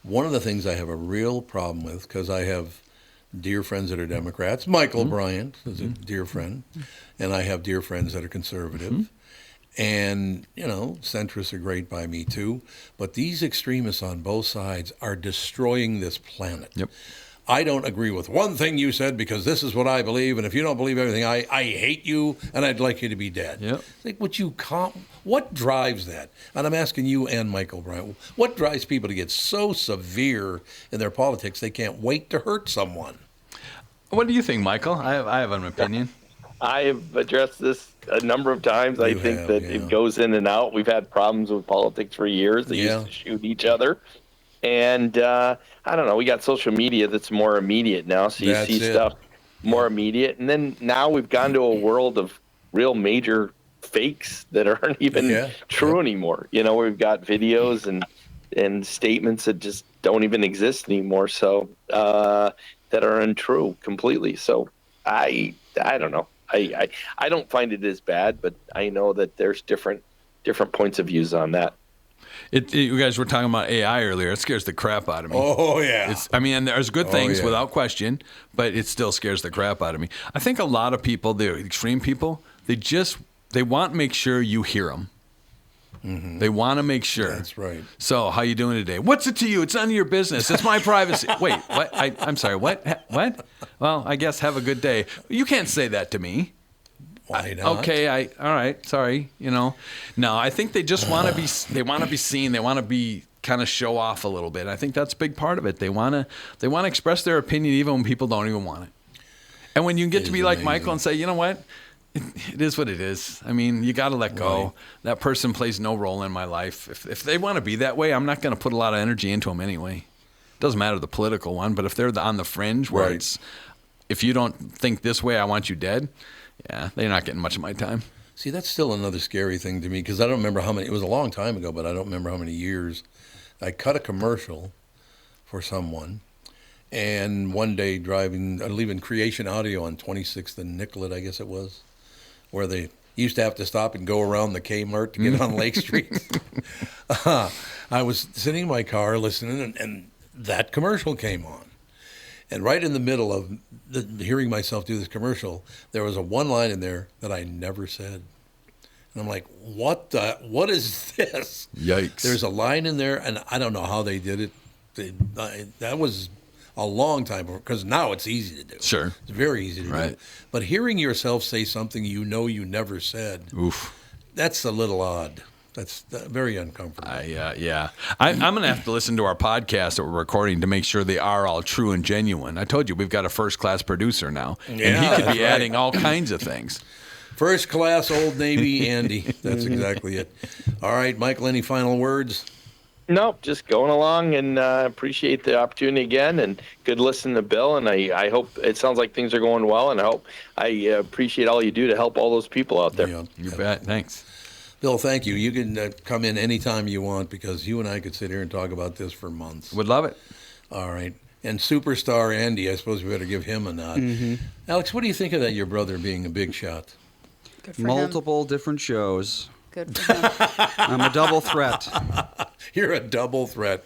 S1: One of the things I have a real problem with, because I have dear friends that are Democrats, Michael Bryant is a dear friend, and I have dear friends that are conservative. And, centrists are great by me too. But these extremists on both sides are destroying this planet.
S9: Yep.
S1: I don't agree with one thing you said because this is what I believe. And if you don't believe everything, I hate you and I'd like you to be dead.
S9: Yep.
S1: Like, what drives that? And I'm asking you and Michael Bryant, what drives people to get so severe in their politics they can't wait to hurt someone?
S9: What do you think, Michael? I have an opinion.
S5: I have addressed this a number of times. I think that it goes in and out. We've had problems with politics for years. They used to shoot each other. And I don't know. We got social media that's more immediate now. So you see stuff more immediate. And then now we've gone to a world of real major fakes that aren't even true anymore. We've got videos and statements that just don't even exist anymore. So that are untrue completely. So I don't know. I don't find it as bad, but I know that there's different points of views on that.
S9: You guys were talking about AI earlier. It scares the crap out of me.
S1: Oh, yeah.
S9: There's good things without question, but it still scares the crap out of me. I think a lot of people, the extreme people, they want to make sure you hear them. Mm-hmm. They want to make sure.
S1: That's right.
S9: So, how you doing today? What's it to you? It's none of your business. It's my privacy. Wait, what? I'm sorry. What? What? Well, I guess have a good day. You can't say that to me.
S1: Why not?
S9: Okay. All right. Sorry. No, I think they just want to be. They want to be seen. They want to be kind of show off a little bit. I think that's a big part of it. They want to express their opinion even when people don't even want it. And when you get to be like Michael and say, you know what? It is what it is. I mean, you got to let go. Right. That person plays no role in my life. If they want to be that way, I'm not going to put a lot of energy into them anyway. It doesn't matter the political one, but if they're on the fringe where it's, if you don't think this way, I want you dead, they're not getting much of my time.
S1: See, that's still another scary thing to me because I don't remember how many, it was a long time ago, but I don't remember how many years. I cut a commercial for someone, and one day leaving Creation Audio on 26th and Nicollet, I guess it was, where they used to have to stop and go around the Kmart to get on Lake Street. I was sitting in my car listening, and that commercial came on. And right in the middle of hearing myself do this commercial, there was a one line in there that I never said. And I'm like, what is this?
S9: Yikes.
S1: There's a line in there, and I don't know how they did it. That was a long time ago, because now it's easy to do.
S9: Sure.
S1: It's very easy to do. But hearing yourself say something you never said, that's a little odd. That's very uncomfortable.
S9: I'm going to have to listen to our podcast that we're recording to make sure they are all true and genuine. I told you, we've got a first-class producer now, and he could be adding all kinds of things.
S1: First-class Old Navy Andy. That's exactly it. All right, Michael, any final words?
S5: Nope, just going along, and appreciate the opportunity again, and good listening to Bill, and I hope it sounds like things are going well, and I appreciate all you do to help all those people out there.
S9: Yeah, you bet. Thanks.
S1: Bill, thank you. You can come in anytime you want, because you and I could sit here and talk about this for months.
S9: Would love it.
S1: All right. And superstar Andy, I suppose we better give him a nod. Mm-hmm. Alex, what do you think of that, your brother being a big shot?
S6: Good for
S3: Multiple
S6: him.
S3: different shows.
S6: Good for him.
S3: I'm a double threat.
S1: You're a double threat.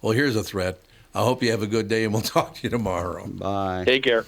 S1: Well, here's a threat. I hope you have a good day, and we'll talk to you tomorrow.
S3: Bye.
S5: Take care.